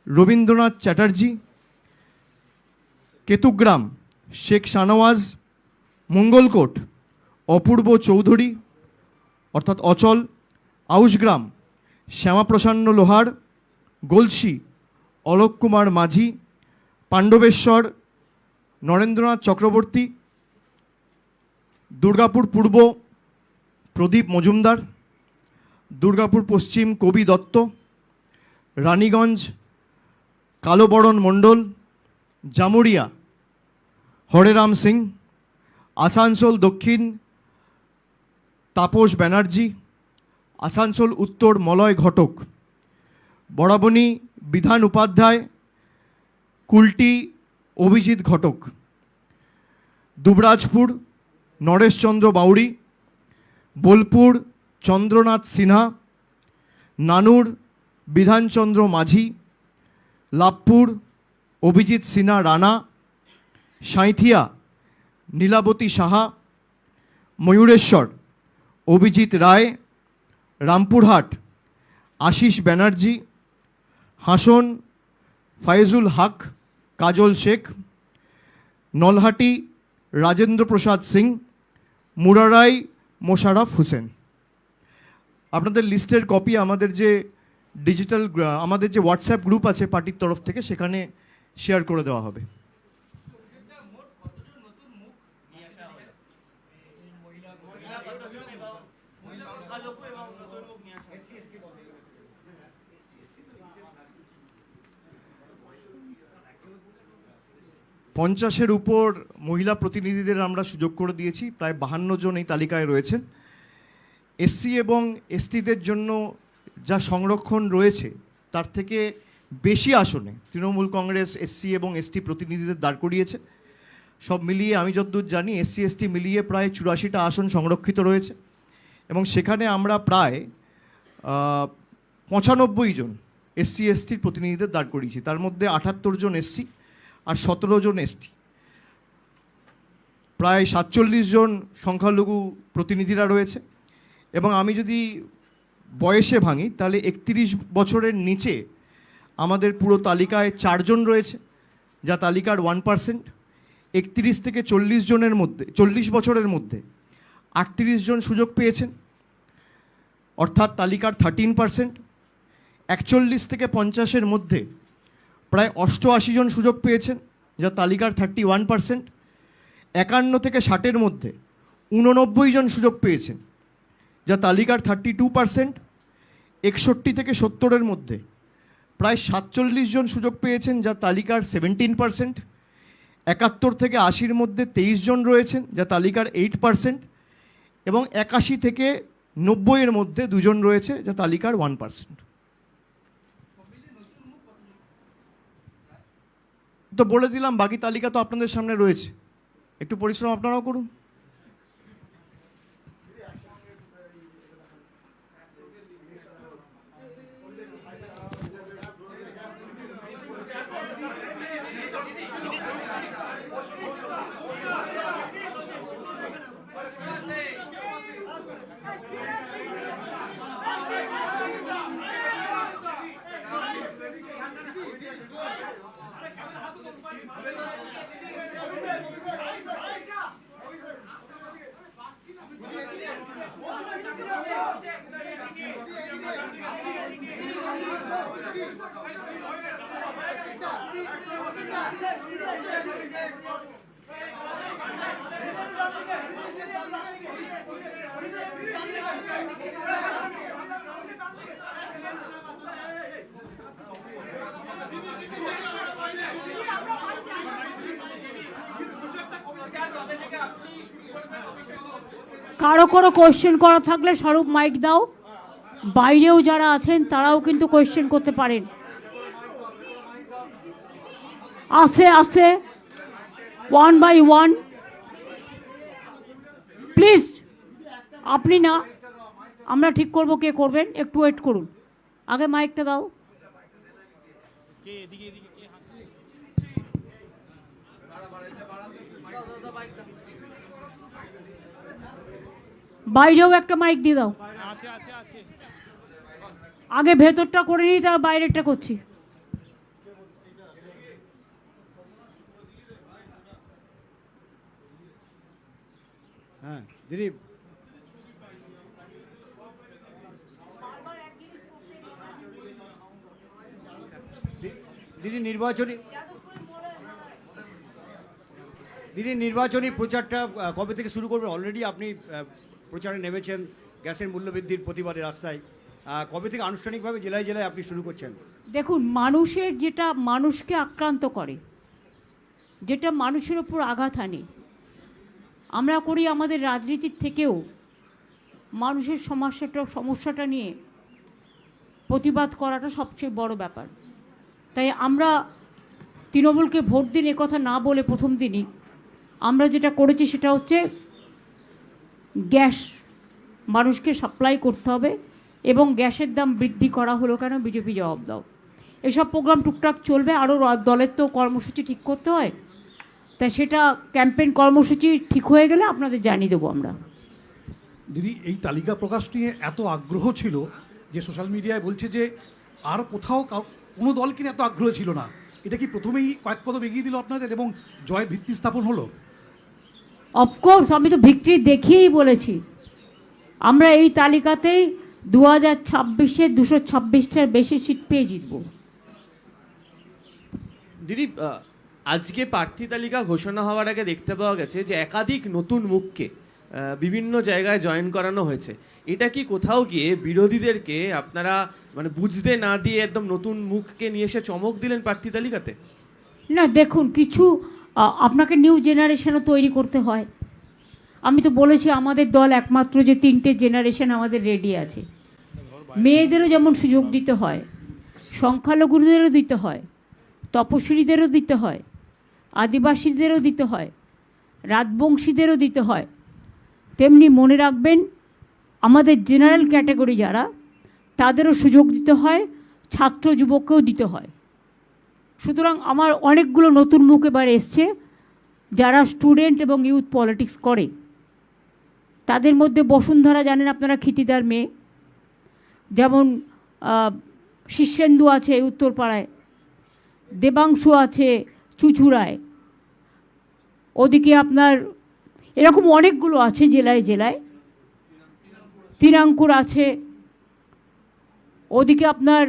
রবীন্দ্রনাথ চ্যাটার্জি, কেতুগ্রাম শেখ শানওয়াজ, মঙ্গলকোট অপূর্ব চৌধুরী অর্থাৎ অচল, আউশগ্রাম শ্যামাপ্রসন্ন লোহার, গলসি অলোক কুমার মাঝি, পাণ্ডবেশ্বর নরেন্দ্রনাথ চক্রবর্তী, দুর্গাপুর পূর্ব প্রদীপ মজুমদার, দুর্গাপুর পশ্চিম কবি দত্ত, রানীগঞ্জ কালোবরণ মণ্ডল, জামুরিয়া হরেরাম সিং, আসানসোল দক্ষিণ তাপস ব্যানার্জি, আসানসোল উত্তর মলয় ঘটক, বরাবনী বিধান উপাধ্যায়, কুলটি অভিজিৎ ঘটক, দুবরাজপুর নরেশচন্দ্র বাউরি, বোলপুর চন্দ্রনাথ সিনহা, নানুর বিধানচন্দ্র মাঝি, লাভপুর অভিজিৎ সিনহা রানা, সাঁইথিয়া নীলাবতী সাহা, ময়ূরেশ্বর অভিজিৎ রায়, রামপুরহাট আশিস ব্যানার্জি, হাসন ফায়েজুল হক কাজল শেখ, নলহাটি রাজেন্দ্র প্রসাদ সিং, মুরারাই মোশাররফ হোসেন। আপনাদের লিস্টের কপি আমাদের যে ডিজিটাল আমাদের যে হোয়াটসঅ্যাপ গ্রুপ আছে পার্টির তরফ থেকে সেখানে শেয়ার করে দেওয়া হবে। পঞ্চাশের উপর মহিলা প্রতিনিধিদের আমরা সুযোগ করে দিয়েছি, প্রায় 52 জন এই তালিকায় রয়েছেন। এসসি এবং এসটিদের জন্য যা সংরক্ষণ রয়েছে তার থেকে বেশি আসনে তৃণমূল কংগ্রেস এসসি এবং এসটি প্রতিনিধিদের দাঁড় করিয়েছে। সব মিলিয়ে আমি যতদূর জানি এসসি এসটি মিলিয়ে প্রায় 84টা আসন সংরক্ষিত রয়েছে এবং সেখানে আমরা প্রায় 95 জন এসসি এসটির প্রতিনিধিদের দাঁড় করিয়েছি। তার মধ্যে 78 জন এসসি আর 17 জন এসটি, প্রায় 47 জন সংখ্যালঘু প্রতিনিধিরা রয়েছে। এবং আমি যদি বয়সে ভাঙি তাহলে 31 বছরের নিচে আমাদের পুরো তালিকায় 4 জন রয়েছে, যা তালিকার 1%। 31 থেকে 40 জনের মধ্যে 40 বছরের মধ্যে 38 জন সুযোগ পেয়েছেন, অর্থাৎ তালিকার 13%। 41 থেকে 50-এর মধ্যে প্রায় 88 জন সুযোগ পেয়েছেন, যা তালিকার 31%। 51 থেকে 60-এর মধ্যে 89 জন সুযোগ পেয়েছেন, যা তালিকার 32%। 61 থেকে 70-এর মধ্যে প্রায় 47 জন সুযোগ পেয়েছেন, যা তালিকার 17%। 71 থেকে 80-র মধ্যে 23 জন রয়েছেন, যা তালিকার 8%। এবং 81 থেকে 90-এর মধ্যে 2 জন রয়েছে, যা তালিকার 1%। তো বলে দিলাম, বাকি তালিকা তো আপনাদের সামনে রয়েছে, একটু পরিশ্রম আপনারাও করুন। কারো কোনো কোয়েশ্চেন করা থাকলে স্বরূপ মাইক দাও। বাইরেও যারা আছেন তারাও কিন্তু কোয়েশ্চেন করতে পারেন। আস্তে আস্তে, 1 by 1 প্লিজ। আপনি না, আমরা ঠিক করব কে করবেন, একটু ওয়েট করুন। আগে মাইকটা দাও। বাইরেও একটা মাইক দিয়ে দাও। আগে ভেতরটা করে নিই, তার বাইরেটা করছি। হ্যাঁ দিদি, দিদি নির্বাচনী প্রচারটা কবে থেকে শুরু করবেন? অলরেডি আপনি প্রচারে নেমেছেন গ্যাসের মূল্যবৃদ্ধির প্রতিবাদে রাস্তায়। কবে থেকে আনুষ্ঠানিকভাবে জেলায় জেলায় আপনি শুরু করছেন? দেখুন, মানুষের যেটা মানুষকে আক্রান্ত করে, যেটা মানুষের ওপর আঘাত আনে, আমরা করি আমাদের রাজনীতির থেকেও মানুষের সমস্যাটা নিয়ে প্রতিবাদ করাটা সবচেয়ে বড় ব্যাপার। তাই আমরা তৃণমূলকে ভোট দিন একথা না বলে প্রথম দিনই আমরা যেটা করেছি সেটা হচ্ছে গ্যাস মানুষকে সাপ্লাই করতে হবে, এবং গ্যাসের দাম বৃদ্ধি করা হলো কেন, বিজেপি জবাব দাও। এসব প্রোগ্রাম টুকটাক চলবে। আরও দলের তো কর্মসূচি ঠিক করতে হয়, তাই সেটা ক্যাম্পেইন কর্মসূচি ঠিক হয়ে গেলে আপনাদের জানিয়ে দেবো আমরা। দিদি, এই তালিকা প্রকাশ নিয়ে এত আগ্রহ ছিল যে সোশ্যাল মিডিয়ায় বলছে যে আর কোথাও কোনো দলকে এত আগ্রহ ছিল না। এটা কি প্রথমেই কয়েক কদম এগিয়ে দিল আপনাদের এবং জয়ের ভিত্তি স্থাপন হলো? অফকোর্স, আমি তো ভিক্টরি দেখিয়েই বলেছি আমরা এই তালিকাতেই 2026-এ 226টার বেশি সিট পেয়ে জিতব। দিদি, আজকে প্রার্থী তালিকা ঘোষণা হওয়ার আগে দেখতে পাওয়া গেছে যে একাধিক নতুন মুখকে বিভিন্ন জায়গায় জয়েন করানো হয়েছে। এটা কি কোথাও গিয়ে বিরোধীদেরকে আপনারা মানে বুঝতে না দিয়ে একদম নতুন মুখকে নিয়ে এসে চমক দিলেন প্রার্থী তালিকাতে? না, দেখুন, কিছু আপনাকে নিউ জেনারেশনও তৈরি করতে হয়। আমি তো বলেছি আমাদের দল একমাত্র যে 3টে জেনারেশন আমাদের রেডি আছে। মেয়েদেরও যেমন সুযোগ দিতে হয়, সংখ্যালঘুদেরও দিতে হয়, তপশিলীদেরও দিতে হয়, আদিবাসীদেরও দিতে হয়, রাজবংশীদেরও দিতে হয়, তেমনি মনে রাখবেন আমাদের জেনারেল ক্যাটাগরি যারা, তাদেরও সুযোগ দিতে হয়, ছাত্র যুবককেও দিতে হয়। সুতরাং আমার অনেকগুলো নতুন মুখ এবার এসছে যারা স্টুডেন্ট এবং ইউথ পলিটিক্স করে। তাদের মধ্যে বসুন্ধরা জানেন আপনারা, ক্ষিতিদার মেয়ে, যেমন শীর্ষেন্দু আছে উত্তরপাড়ায়, দেবাংশু আছে চুচুড়ায়, ওদিকে আপনার এরকম অনেকগুলো আছে জেলায় জেলায়। তিরাঙ্কুর আছে ওদিকে আপনার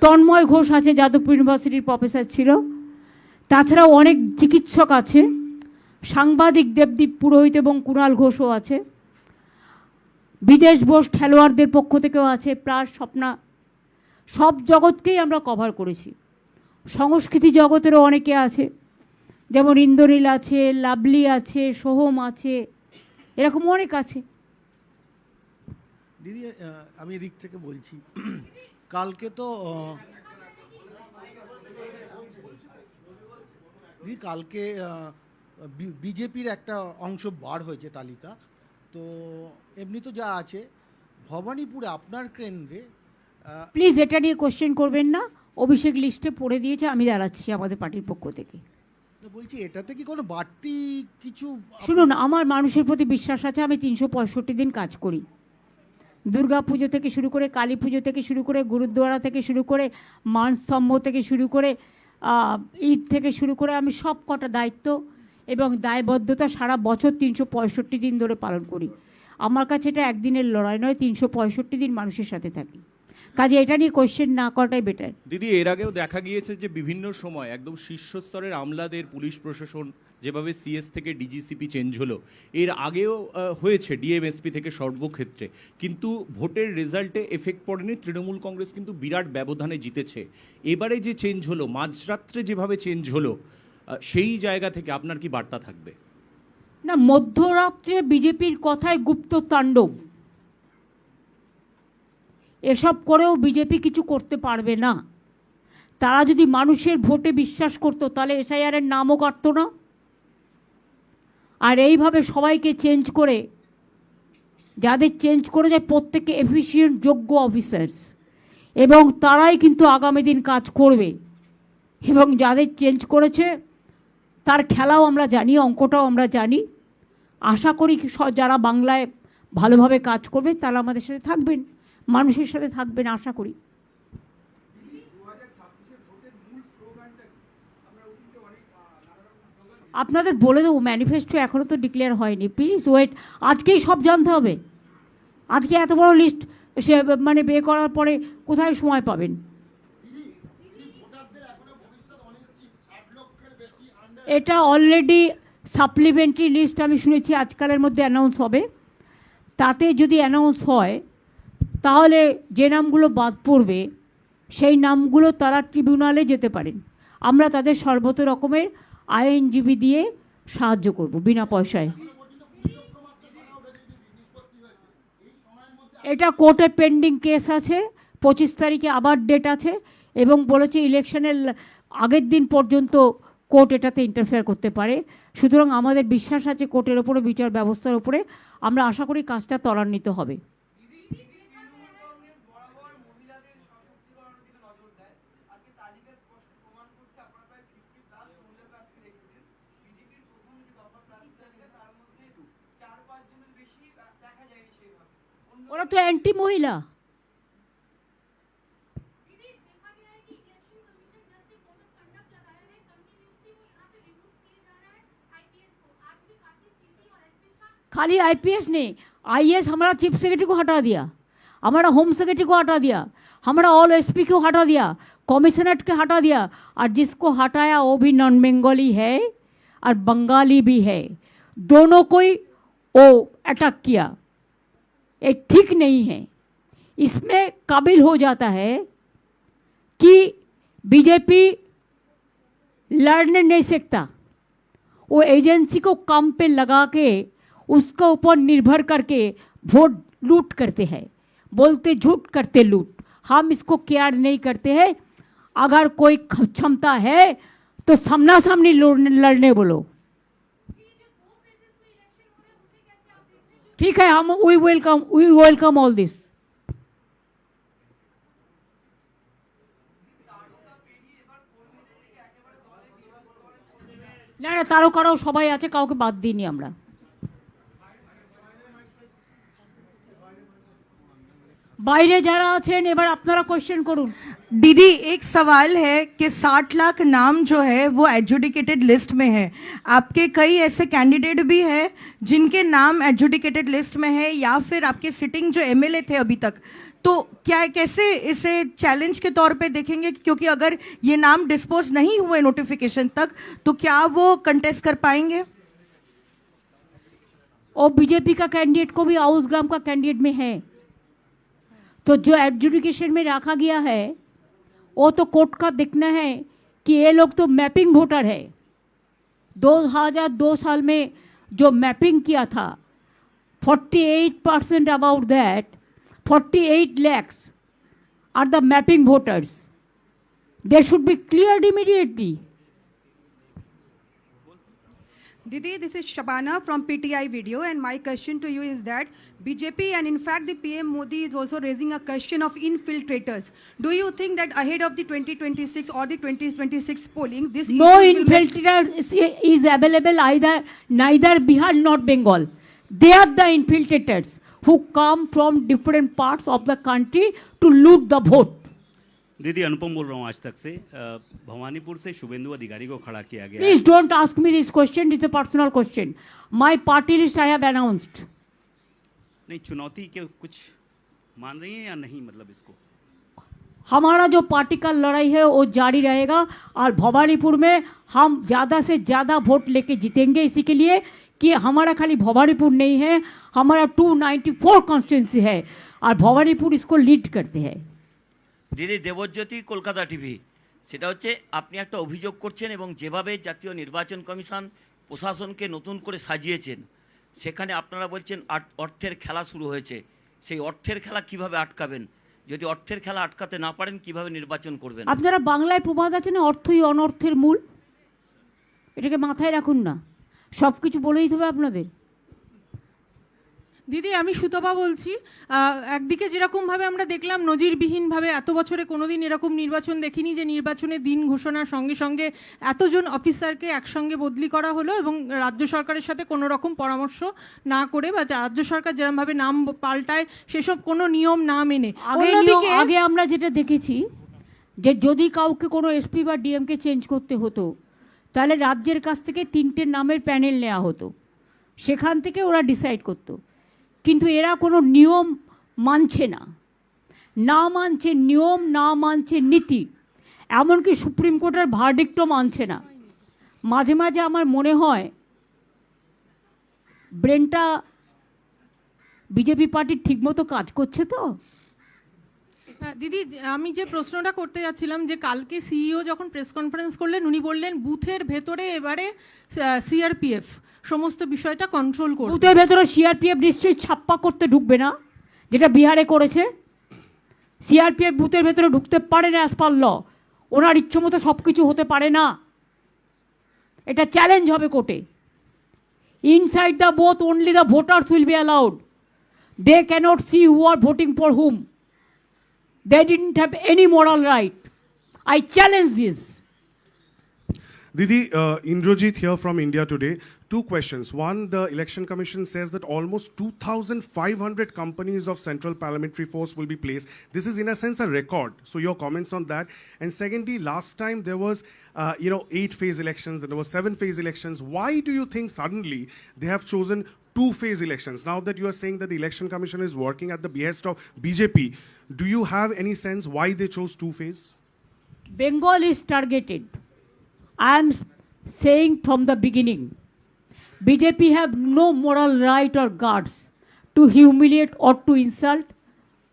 তন্ময় ঘোষ আছে, যাদবপুর ইউনিভার্সিটির প্রফেসর ছিল। তাছাড়াও অনেক চিকিৎসক আছে, সাংবাদিক দেবদীপ পুরোহিত এবং কুণাল ঘোষও আছে, বিদেশ বোস খেলোয়াড়দের পক্ষ থেকেও আছে, প্রায় স্বপ্না, সব জগৎকেই আমরা কভার করেছি। সংস্কৃতি জগতেরও অনেকে আছে, যেমন ইন্দ্রনীল আছে, লাভলি আছে, সোহম আছে, এরকম অনেক আছে। দিদি আমি এদিক থেকে বলছি, কালকে তো দিদি কালকে বিজেপির একটা অংশ বার হয়েছে তালিকা, তো এমনি তো যা আছে ভবানীপুরে আপনার কেন্দ্রে প্লিজ এটা নিয়ে কোশ্চেন করবেন না। অভিষেক লিস্টে পড়ে দিয়েছে, আমি দাঁড়াচ্ছি আমাদের পার্টির পক্ষ থেকে। তো বলছি এটাতে কি কোনো বাড়তি কিছু শুনুন, আমার মানুষের প্রতি বিশ্বাস আছে, আমি 365 দিন কাজ করি। দুর্গা পুজো থেকে শুরু করে, কালী পুজো থেকে শুরু করে, গুরুদ্বারা থেকে শুরু করে, মানস্তম্ভ থেকে শুরু করে, ঈদ থেকে শুরু করে, আমি সব কটা দায়িত্ব এবং দায়বদ্ধতা সারা বছর 365 দিন ধরে পালন করি। আমার কাছে এটা একদিনের লড়াই নয়, 365 দিন মানুষের সাথে থাকি। কাজে এটা নিয়ে কোয়েশ্চেন না করাটাই বেটার। দিদি, এর আগেও দেখা গিয়েছে যে বিভিন্ন সময় একদম শীর্ষস্তরের আমলাদের, পুলিশ প্রশাসন, যেভাবে সিএস থেকে ডিজিসিপি চেঞ্জ হলো, এর আগেও হয়েছে ডিএমএসপি থেকে সর্বক্ষেত্রে, কিন্তু ভোটের রেজাল্টে এফেক্ট পড়েনি। তৃণমূল কংগ্রেস কিন্তু বিরাট ব্যবধানে জিতেছে। এবারে যে চেঞ্জ হলো, মাঝরাত্রে যেভাবে চেঞ্জ হলো, সেই জায়গা থেকে আপনার কি বার্তা থাকবে? না, মধ্যরাত্রে বিজেপির কথায় গুপ্ত তাণ্ডব, এসব করেও বিজেপি কিছু করতে পারবে না। তারা যদি মানুষের ভোটে বিশ্বাস করতো তাহলে এসআইআরের নামও কাটতো না। আর এইভাবে সবাইকে চেঞ্জ করে, যাদের চেঞ্জ করে যায় প্রত্যেকে এফিসিয়েন্ট যোগ্য অফিসার্স, এবং তারাই কিন্তু আগামী দিন কাজ করবে। এবং যাদের চেঞ্জ করেছে তার খেলাও আমরা জানি, অঙ্কটাও আমরা জানি। আশা করি যারা বাংলায় ভালোভাবে কাজ করবে তারা আমাদের সাথে থাকবেন, মানুষের সাথে থাকবেন, আশা করি। আপনাদের বলে দেবো, ম্যানিফেস্টো এখনও তো ডিক্লেয়ার হয়নি, প্লিজ ওয়েট। আজকেই সব জানতে হবে। আজকে এত বড় লিস্ট সে মানে বের করার পরে কোথায় সময় পাবেন? এটা অলরেডি সাপ্লিমেন্টারি লিস্ট আমি শুনেছি আজকালের মধ্যে অ্যানাউন্স হবে। তাতে যদি অ্যানাউন্স হয় তাহলে যে নামগুলো বাদ পড়বে সেই নামগুলো তারা ট্রিবিউনালে যেতে পারেন। আমরা তাদের সর্বত রকমের আইনজীবী দিয়ে সাহায্য করব বিনা পয়সায়। এটা কোর্টে পেন্ডিং কেস আছে, 25 তারিখে আবার ডেট আছে, এবং বলেছে ইলেকশনের আগের দিন পর্যন্ত কোর্ট এটাতে ইন্টারফেয়ার করতে পারে। সুতরাং আমাদের বিশ্বাস আছে কোর্টের ওপরে, বিচার ব্যবস্থার উপরে। আমরা আশা করি কাজটা ত্বরান্বিত হবে। ওরা তো অ্যান্টি মহিলা। खाली आईपीएस नहीं, आईएएस हमारा चीफ सेक्रेटरी को हटा दिया, हमारा होम सेक्रेटरी को हटा दिया, हमारा ऑल एसपी को हटा दिया, कमिश्नरेट के हटा दिया, और जिसको हटाया वो भी नॉन बंगाली है और बंगाली भी है। दोनों को ही वो अटैक किया। ये ठीक नहीं है। इसमें काबिल हो जाता है कि बीजेपी लड़ने नहीं सकता। वो एजेंसी को काम पे लगा के उसके ऊपर निर्भर करके वोट लूट करते हैं, बोलते झूठ करते लूट। हम इसको केयर नहीं करते हैं। अगर कोई क्षमता है तो सामना सामनी लड़ने बोलो। ठीक है, हम वी वेलकम ऑल दिस। না না, তারকারাও সবাই আছে, কাউকে বাদ দিইনি আমরা। বাইরে যারা আছেন এবার আপনারা কোয়েশ্চেন করুন। दीदी एक सवाल है कि 60 लाख नाम जो है वो एडजुडिकेटेड लिस्ट में है। आपके कई ऐसे कैंडिडेट भी हैं जिनके नाम एडजुडिकेटेड लिस्ट में है, या फिर आपके सिटिंग जो एमएलए थे अभी तक, तो क्या कैसे इसे चैलेंज के तौर पे देखेंगे? क्योंकि अगर ये नाम डिस्पोज नहीं हुए नोटिफिकेशन तक तो क्या वो कंटेस्ट कर पाएंगे? और बीजेपी का कैंडिडेट को भी आउसग्राम का कैंडिडेट में है, तो जो एडजुडिकेशन में रखा गया है वो तो कोर्ट का देखना है कि ये लोग तो मैपिंग वोटर है। 2002 साल में जो मैपिंग किया था 48% about that 48 lakhs are the mapping voters. They should be cleared immediately. Didi, this is Shabana from PTI Video, and my question to you is that BJP and in fact the PM Modi is also raising a question of infiltrators. Do you think that ahead of the 2026 or the 2026 polling, this No issue will make- infiltrator is available neither Bihar nor Bengal. They are the infiltrators who come from different parts of the country to loot the vote. दीदी अनुपम बोल रहा हूँ आज तक से। भवानीपुर से शुभेंदु अधिकारी को खड़ा किया गया है। Please don't ask me this question. It's a personal question. My party list I have announced. नहीं, चुनौती के कुछ मान रही हैं या नहीं, मतलब इसको? हमारा जो पार्टी का लड़ाई है वो जारी रहेगा और भवानीपुर में हम ज़्यादा से ज़्यादा वोट लेके जीतेंगे, इसी के लिए कि हमारा खाली भवानीपुर नहीं है, हमारा 294 कॉन्स्टिट्यूंसी है और भवानीपुर इसको लीड करते हैं। দিদি দেবজ্যোতি কলকাতা টিভি, সেটা হচ্ছে আপনি একটা অভিযোগ করছেন এবং যেভাবে জাতীয় নির্বাচন কমিশন প্রশাসনকে নতুন করে সাজিয়েছেন সেখানে আপনারা বলছেন অর্থের খেলা শুরু হয়েছে। সেই অর্থের খেলা কিভাবে আটকাবেন? যদি অর্থের খেলা আটকাতে না পারেন কিভাবে নির্বাচন করবেন? আপনারা বাংলায় প্রবাদ আছে না, অর্থই অনর্থের মূল, এটাকে মাথায় রাখুন না, সব কিছু বলেই দেবে আপনাদের। দিদি আমি সুতপা বলছি। একদিকে যেরকমভাবে আমরা দেখলাম নজিরবিহীনভাবে এত বছরে কোনোদিন এরকম নির্বাচন দেখিনি যে নির্বাচনের দিন ঘোষণার সঙ্গে সঙ্গে এতজন অফিসারকে একসঙ্গে বদলি করা হলো এবং রাজ্য সরকারের সাথে কোনো রকম পরামর্শ না করে বা রাজ্য সরকার যেরকমভাবে নাম পাল্টায় সেসব কোনো নিয়ম না মেনে। অন্যদিকে আগে আমরা যেটা দেখেছি যে যদি কাউকে কোনো এসপি বা ডিএমকে চেঞ্জ করতে হতো তাহলে রাজ্যের কাছ থেকে 3টে নামের প্যানেল নেওয়া হতো, সেখান থেকে ওরা ডিসাইড করতো। কিন্তু এরা কোনো নিয়ম মানছে না, না মানছে নিয়ম, না মানছে নীতি, এমনকি সুপ্রিম কোর্টের ভার্ডিক্টও মানছে না। মাঝে মাঝে আমার মনে হয় ব্রেনটা বিজেপি পার্টির ঠিকমতো কাজ করছে তো। দিদি আমি যে প্রশ্নটা করতে যাচ্ছিলাম যে কালকে সিইও যখন প্রেস কনফারেন্স করলেন উনি বললেন বুথের ভেতরে এবারে সিআরপিএফ সমস্ত বিষয়টা কন্ট্রোল করবে। বুথের ভেতরে সিআরপিএফ নিশ্চয়ই ছাপ্পা করতে ঢুকবে না, যেটা বিহারে করেছে। সিআরপিএফ বুথের ভেতরে ঢুকতে পারে না অ্যাজ পার ল, ওনার ইচ্ছে মতো সব কিছু হতে পারে না, এটা চ্যালেঞ্জ হবে কোর্টে। Inside the booth only the voters will be allowed. They cannot see who are voting for whom. They didn't have any moral right. I challenge this. Didi, Indrajit here from India Today. Two questions. One, the Election Commission says that almost 2,500 companies of Central Parliamentary Force will be placed. This is in a sense a record. So your comments on that. And secondly, last time there was, 8-phase elections, then there was 7-phase elections. Why do you think suddenly they have chosen 2-phase elections? Now that you are saying that the Election Commission is working at the behest of BJP, do you have any sense why they chose 2-phase? Bengal is targeted. I am saying from the beginning, BJP have no moral right or guts to humiliate or to insult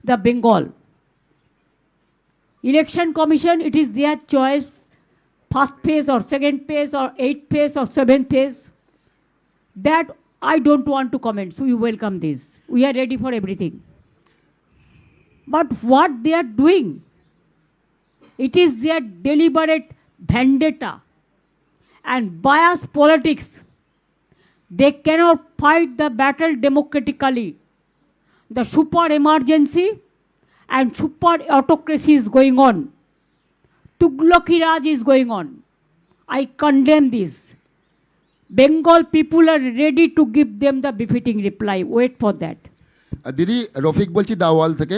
the Bengal. Election Commission, it is their choice, first phase or second phase or 8th phase or 7th phase. That I don't want to comment, so we welcome this. We are ready for everything. But what they are doing, it is their deliberate vendetta and biased politics. They cannot fight the battle democratically. The super emergency and super autocracy is going on. Tughlaki Raj is going on. I condemn this. Bengal people are ready to give them the befitting reply. Wait for that. দিদি রফিক বলছি দাওয়াল থেকে।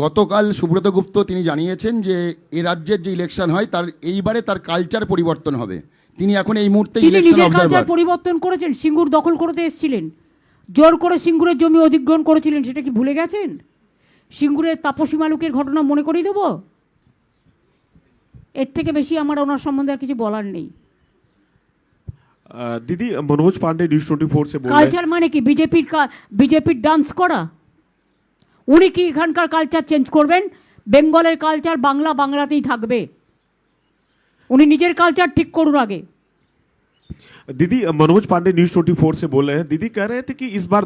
গতকাল সুব্রত গুপ্ত তিনি জানিয়েছেন যে এ রাজ্যের যে election হয় তার এইবারে তার কালচার পরিবর্তন হবে। তিনি এখন এই মুহূর্তে তিনি ইলেকশন নিজের অবজারভার। কালচার পরিবর্তন করেছেন, সিঙ্গুর দখল করতে এসেছিলেন, জোর করে সিঙ্গুরের জমি অধিগ্রহণ করেছিলেন, সেটা কি ভুলে গেছেন? সিঙ্গুরের তাপসী মালুকের ঘটনা মনে করিয়ে দেবো? এর থেকে বেশি আমার ওনার সম্বন্ধে আর কিছু বলার নেই। दीदी मनोज पांडे न्यूज 24 से बोल रहे हैं। কালচার মানে কি? বিজেপির ডান্স করা? উনি কি এখানকার কালচার চেঞ্জ করবেন? বেঙ্গলের কালচার বাংলাতেই থাকবে। উনি নিজের কালচার ঠিক করুন আগে। दीदी मनोज पांडे न्यूज 24 से बोल रहे हैं। दीदी कह रहे थे कि इस बार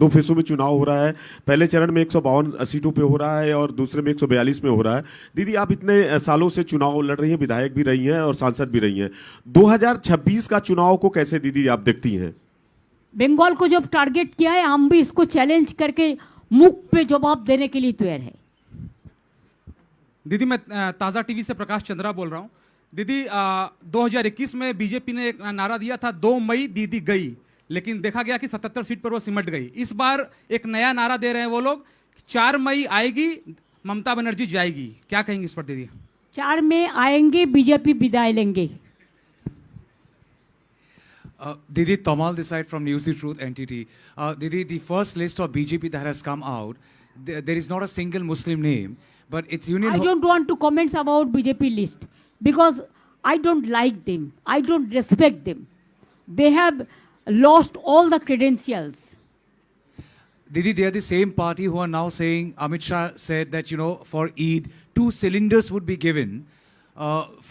दो फेसों में चुनाव हो रहा है। पहले चरण में 152 सीटों पे हो रहा है और दूसरे में 142 में हो रहा है। दीदी आप इतने सालों से चुनाव लड़ रही हैं, विधायक भी रही हैं और सांसद भी रही हैं, 2026 का चुनाव को कैसे दीदी आप देखती हैं? बंगाल को जब टारगेट किया है, हम भी इसको चैलेंज करके मुख पे जवाब देने के लिए तैयार है। दीदी मैं ताज़ा टीवी से प्रकाश चंद्रा बोल रहा हूँ। दीदी 2021 में बीजेपी ने एक नारा दिया था 2 मई दीदी गई, लेकिन देखा गया कि 77 सीट पर वो सिमट गई। इस बार एक नया नारा दे रहे हैं वो लोग, 4 मई आएगी ममता बनर्जी जाएगी। क्या कहेंगे इस पर दीदी? 4 में आएंगे, बीजेपी विदाई लेंगे। Didi, Tamal this side from News the Truth NTT. Didi, the first list of BJP that has come out, there is not a single Muslim name, but it's Union. I don't want to comment about BJP list because I don't like them. I don't respect them. They have lost all the credentials. Didi, they are the same party who are now saying, Amit Shah said that, you know, for Eid, 2 cylinders would be given,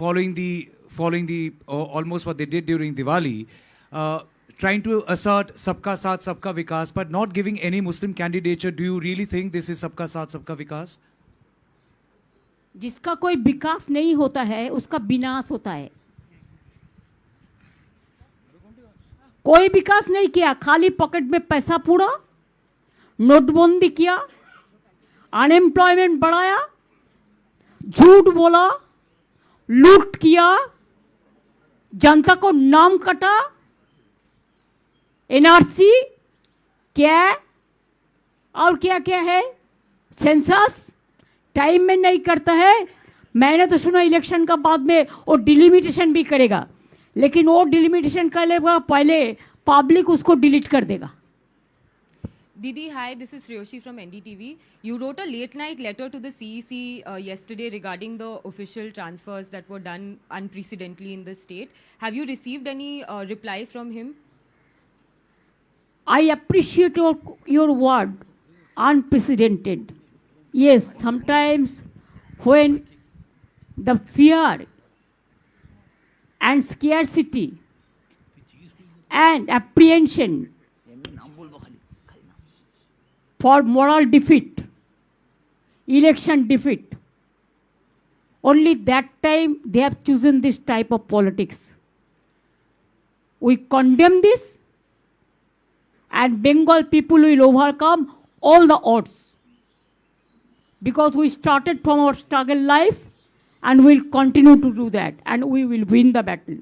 following the almost what they did during Diwali, trying to assert Sabka Saath, Sabka Vikas, but not giving any Muslim candidature. Do you really think this is Sabka Saath, Sabka Vikas? जिसका कोई विकास नहीं होता है उसका विनाश होता है। कोई विकास नहीं किया, खाली पॉकेट में पैसा पूरा, नोटबंदी किया, अनएम्प्लॉयमेंट बढ़ाया, झूठ बोला, लूट किया, जनता को नाम कटा, एनआरसी क्या और क्या क्या है, सेंसस टाइम में नहीं करता है। मैंने तो सुना इलेक्शन का बाद में वो डिलिमिटेशन भी करेगा, लेकिन वो डिलिमिटेशन करेगा पहले पब्लिक उसको डिलीट कर देगा। Didi, hi, this is Sriyoshi from NDTV. You wrote a late night letter to the CEC yesterday regarding the official transfers that were done unprecedentedly in the state. Have you received any reply from him? I appreciate your word, unprecedented. Yes, sometimes when the fear and scarcity and apprehension for moral defeat, election defeat, only that time they have chosen this type of politics. We condemn this, and Bengal people will overcome all the odds, because we started from our struggle life and we'll continue to do that, and we will win the battle.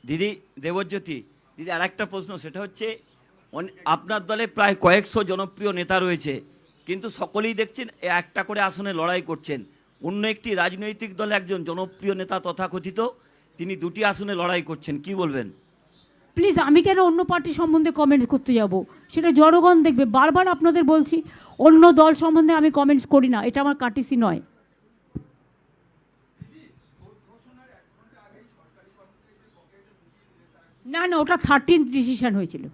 দিদি দেবজ্যোতি, দিদি আর একটা প্রশ্ন, সেটা হচ্ছে আপনার দলে প্রায় কয়েকশো জনপ্রিয় নেতা রয়েছে, কিন্তু সকলেই দেখছেন একটা করে আসনে লড়াই করছেন। অন্য একটি রাজনৈতিক দলে একজন জনপ্রিয় নেতা তথাকথিত, তিনি 2টি আসনে লড়াই করছেন, কি বলবেন? প্লিজ, আমি কেন অন্য পার্টি সম্বন্ধে কমেন্টস করতে যাব? সেটা জনগণ দেখবে। বারবার আপনাদের বলছি, অন্য দল সম্বন্ধে আমি কমেন্টস করি না, এটা আমার কাটিসি নয়। না না, ওটা 13th ডিসিশন হয়েছিল।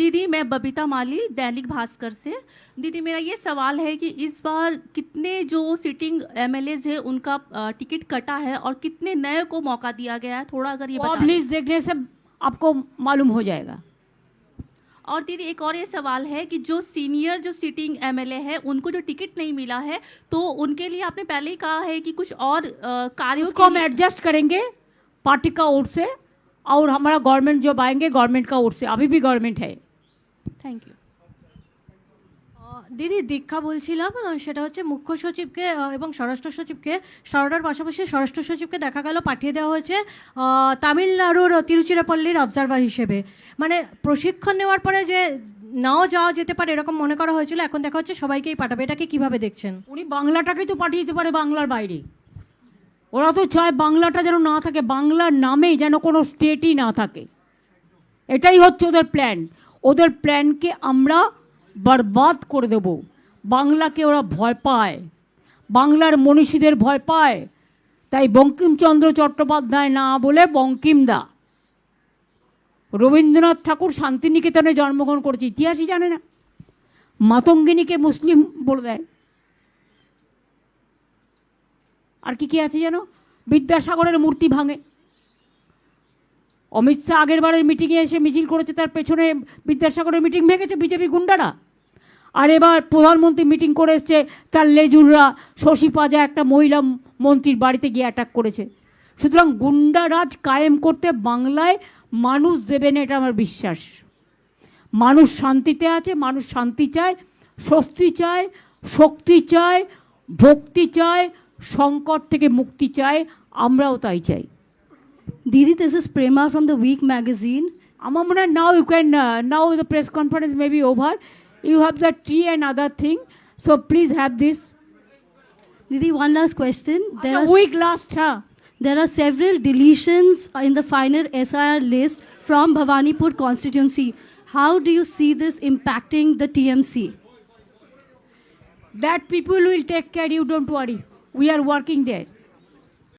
दीदी, मैं बबीता माली, दैनिक भास्कर से। दीदी, मेरा ये सवाल है कि इस बार कितने जो सिटिंग एमएलएज है उनका टिकट कटा है और कितने नए को मौका दिया गया है, थोड़ा अगर ये बता दें। लिस्ट देखने से आपको मालूम हो जाएगा। और दीदी, एक और ये सवाल है कि जो सीनियर जो सिटिंग एमएलए है उनको जो टिकट नहीं मिला है, तो उनके लिए आपने पहले ही कहा है कि कुछ और कार्यों को हम एडजस्ट करेंगे पार्टी का ओर से, और हमारा गवर्नमेंट जब आएंगे गवर्नमेंट का ओर से। अभी भी गवर्नमेंट है। Thank you. দিদি, দীক্ষা বলছিলাম, সেটা হচ্ছে মুখ্য সচিবকে এবং স্বরাষ্ট্র সচিবকে সরকার পাশাপাশি স্বরাষ্ট্র সচিবকে দেখা গেল পাঠিয়ে দেওয়া হয়েছে তামিলনাড়ুর তিরুচিরাপল্লির অবজারভার হিসেবে। মানে প্রশিক্ষণ নেওয়ার পরে যে নাও যাওয়া যেতে পারে এরকম মনে করা হয়েছিল, এখন দেখা হচ্ছে সবাইকেই পাঠাবে, এটাকে কিভাবে দেখছেন? উনি বাংলাটাকেই তো পাঠিয়ে দিতে পারে বাংলার বাইরে। ওরা তো চায় বাংলাটা যেন না থাকে, বাংলার নামে যেন কোনো স্টেটই না থাকে। এটাই হচ্ছে ওদের প্ল্যান। ওদের প্ল্যানকে আমরা বরবাদ করে দেব। বাংলাকে ওরা ভয় পায়, বাংলার মনীষীদের ভয় পায়, তাই বঙ্কিমচন্দ্র চট্টোপাধ্যায় না বলে বঙ্কিমদা। রবীন্দ্রনাথ ঠাকুর শান্তিনিকেতনে জন্মগ্রহণ করেছে, ইতিহাসই জানে না। মাতঙ্গিনীকে মুসলিম বলে দেয়। আর কি কি আছে যেন, বিদ্যাসাগরের মূর্তি ভাঙে। অমিত শাহ আগের বারের মিটিংয়ে এসে মিছিল করেছে, তার পেছনে বিদ্যাসাগরের মিটিং ভেঙেছে বিজেপি গুন্ডারা। আর এবার প্রধানমন্ত্রী মিটিং করে এসছে, তার লেজুররা শশী পাজা একটা মহিলা মন্ত্রীর বাড়িতে গিয়ে অ্যাটাক করেছে। সুতরাং গুন্ডারাজ কায়েম করতে বাংলায় মানুষ দেবে না, এটা আমার বিশ্বাস। মানুষ শান্তিতে আছে, মানুষ শান্তি চায়, স্বস্তি চায়, শক্তি চায়, ভক্তি চায়, সংকট থেকে মুক্তি চায়, আমরাও তাই চাই। Didi, this is Prema from the Week magazine. আমার মনে হয় now you can now the press conference may be over. You have the tea and other thing, so please have this. Didi, one last question. Week last, huh? There are several deletions in the final SIR list from Bhawanipur constituency. How do you see this impacting the TMC? That people will take care, you don't worry. We are working there.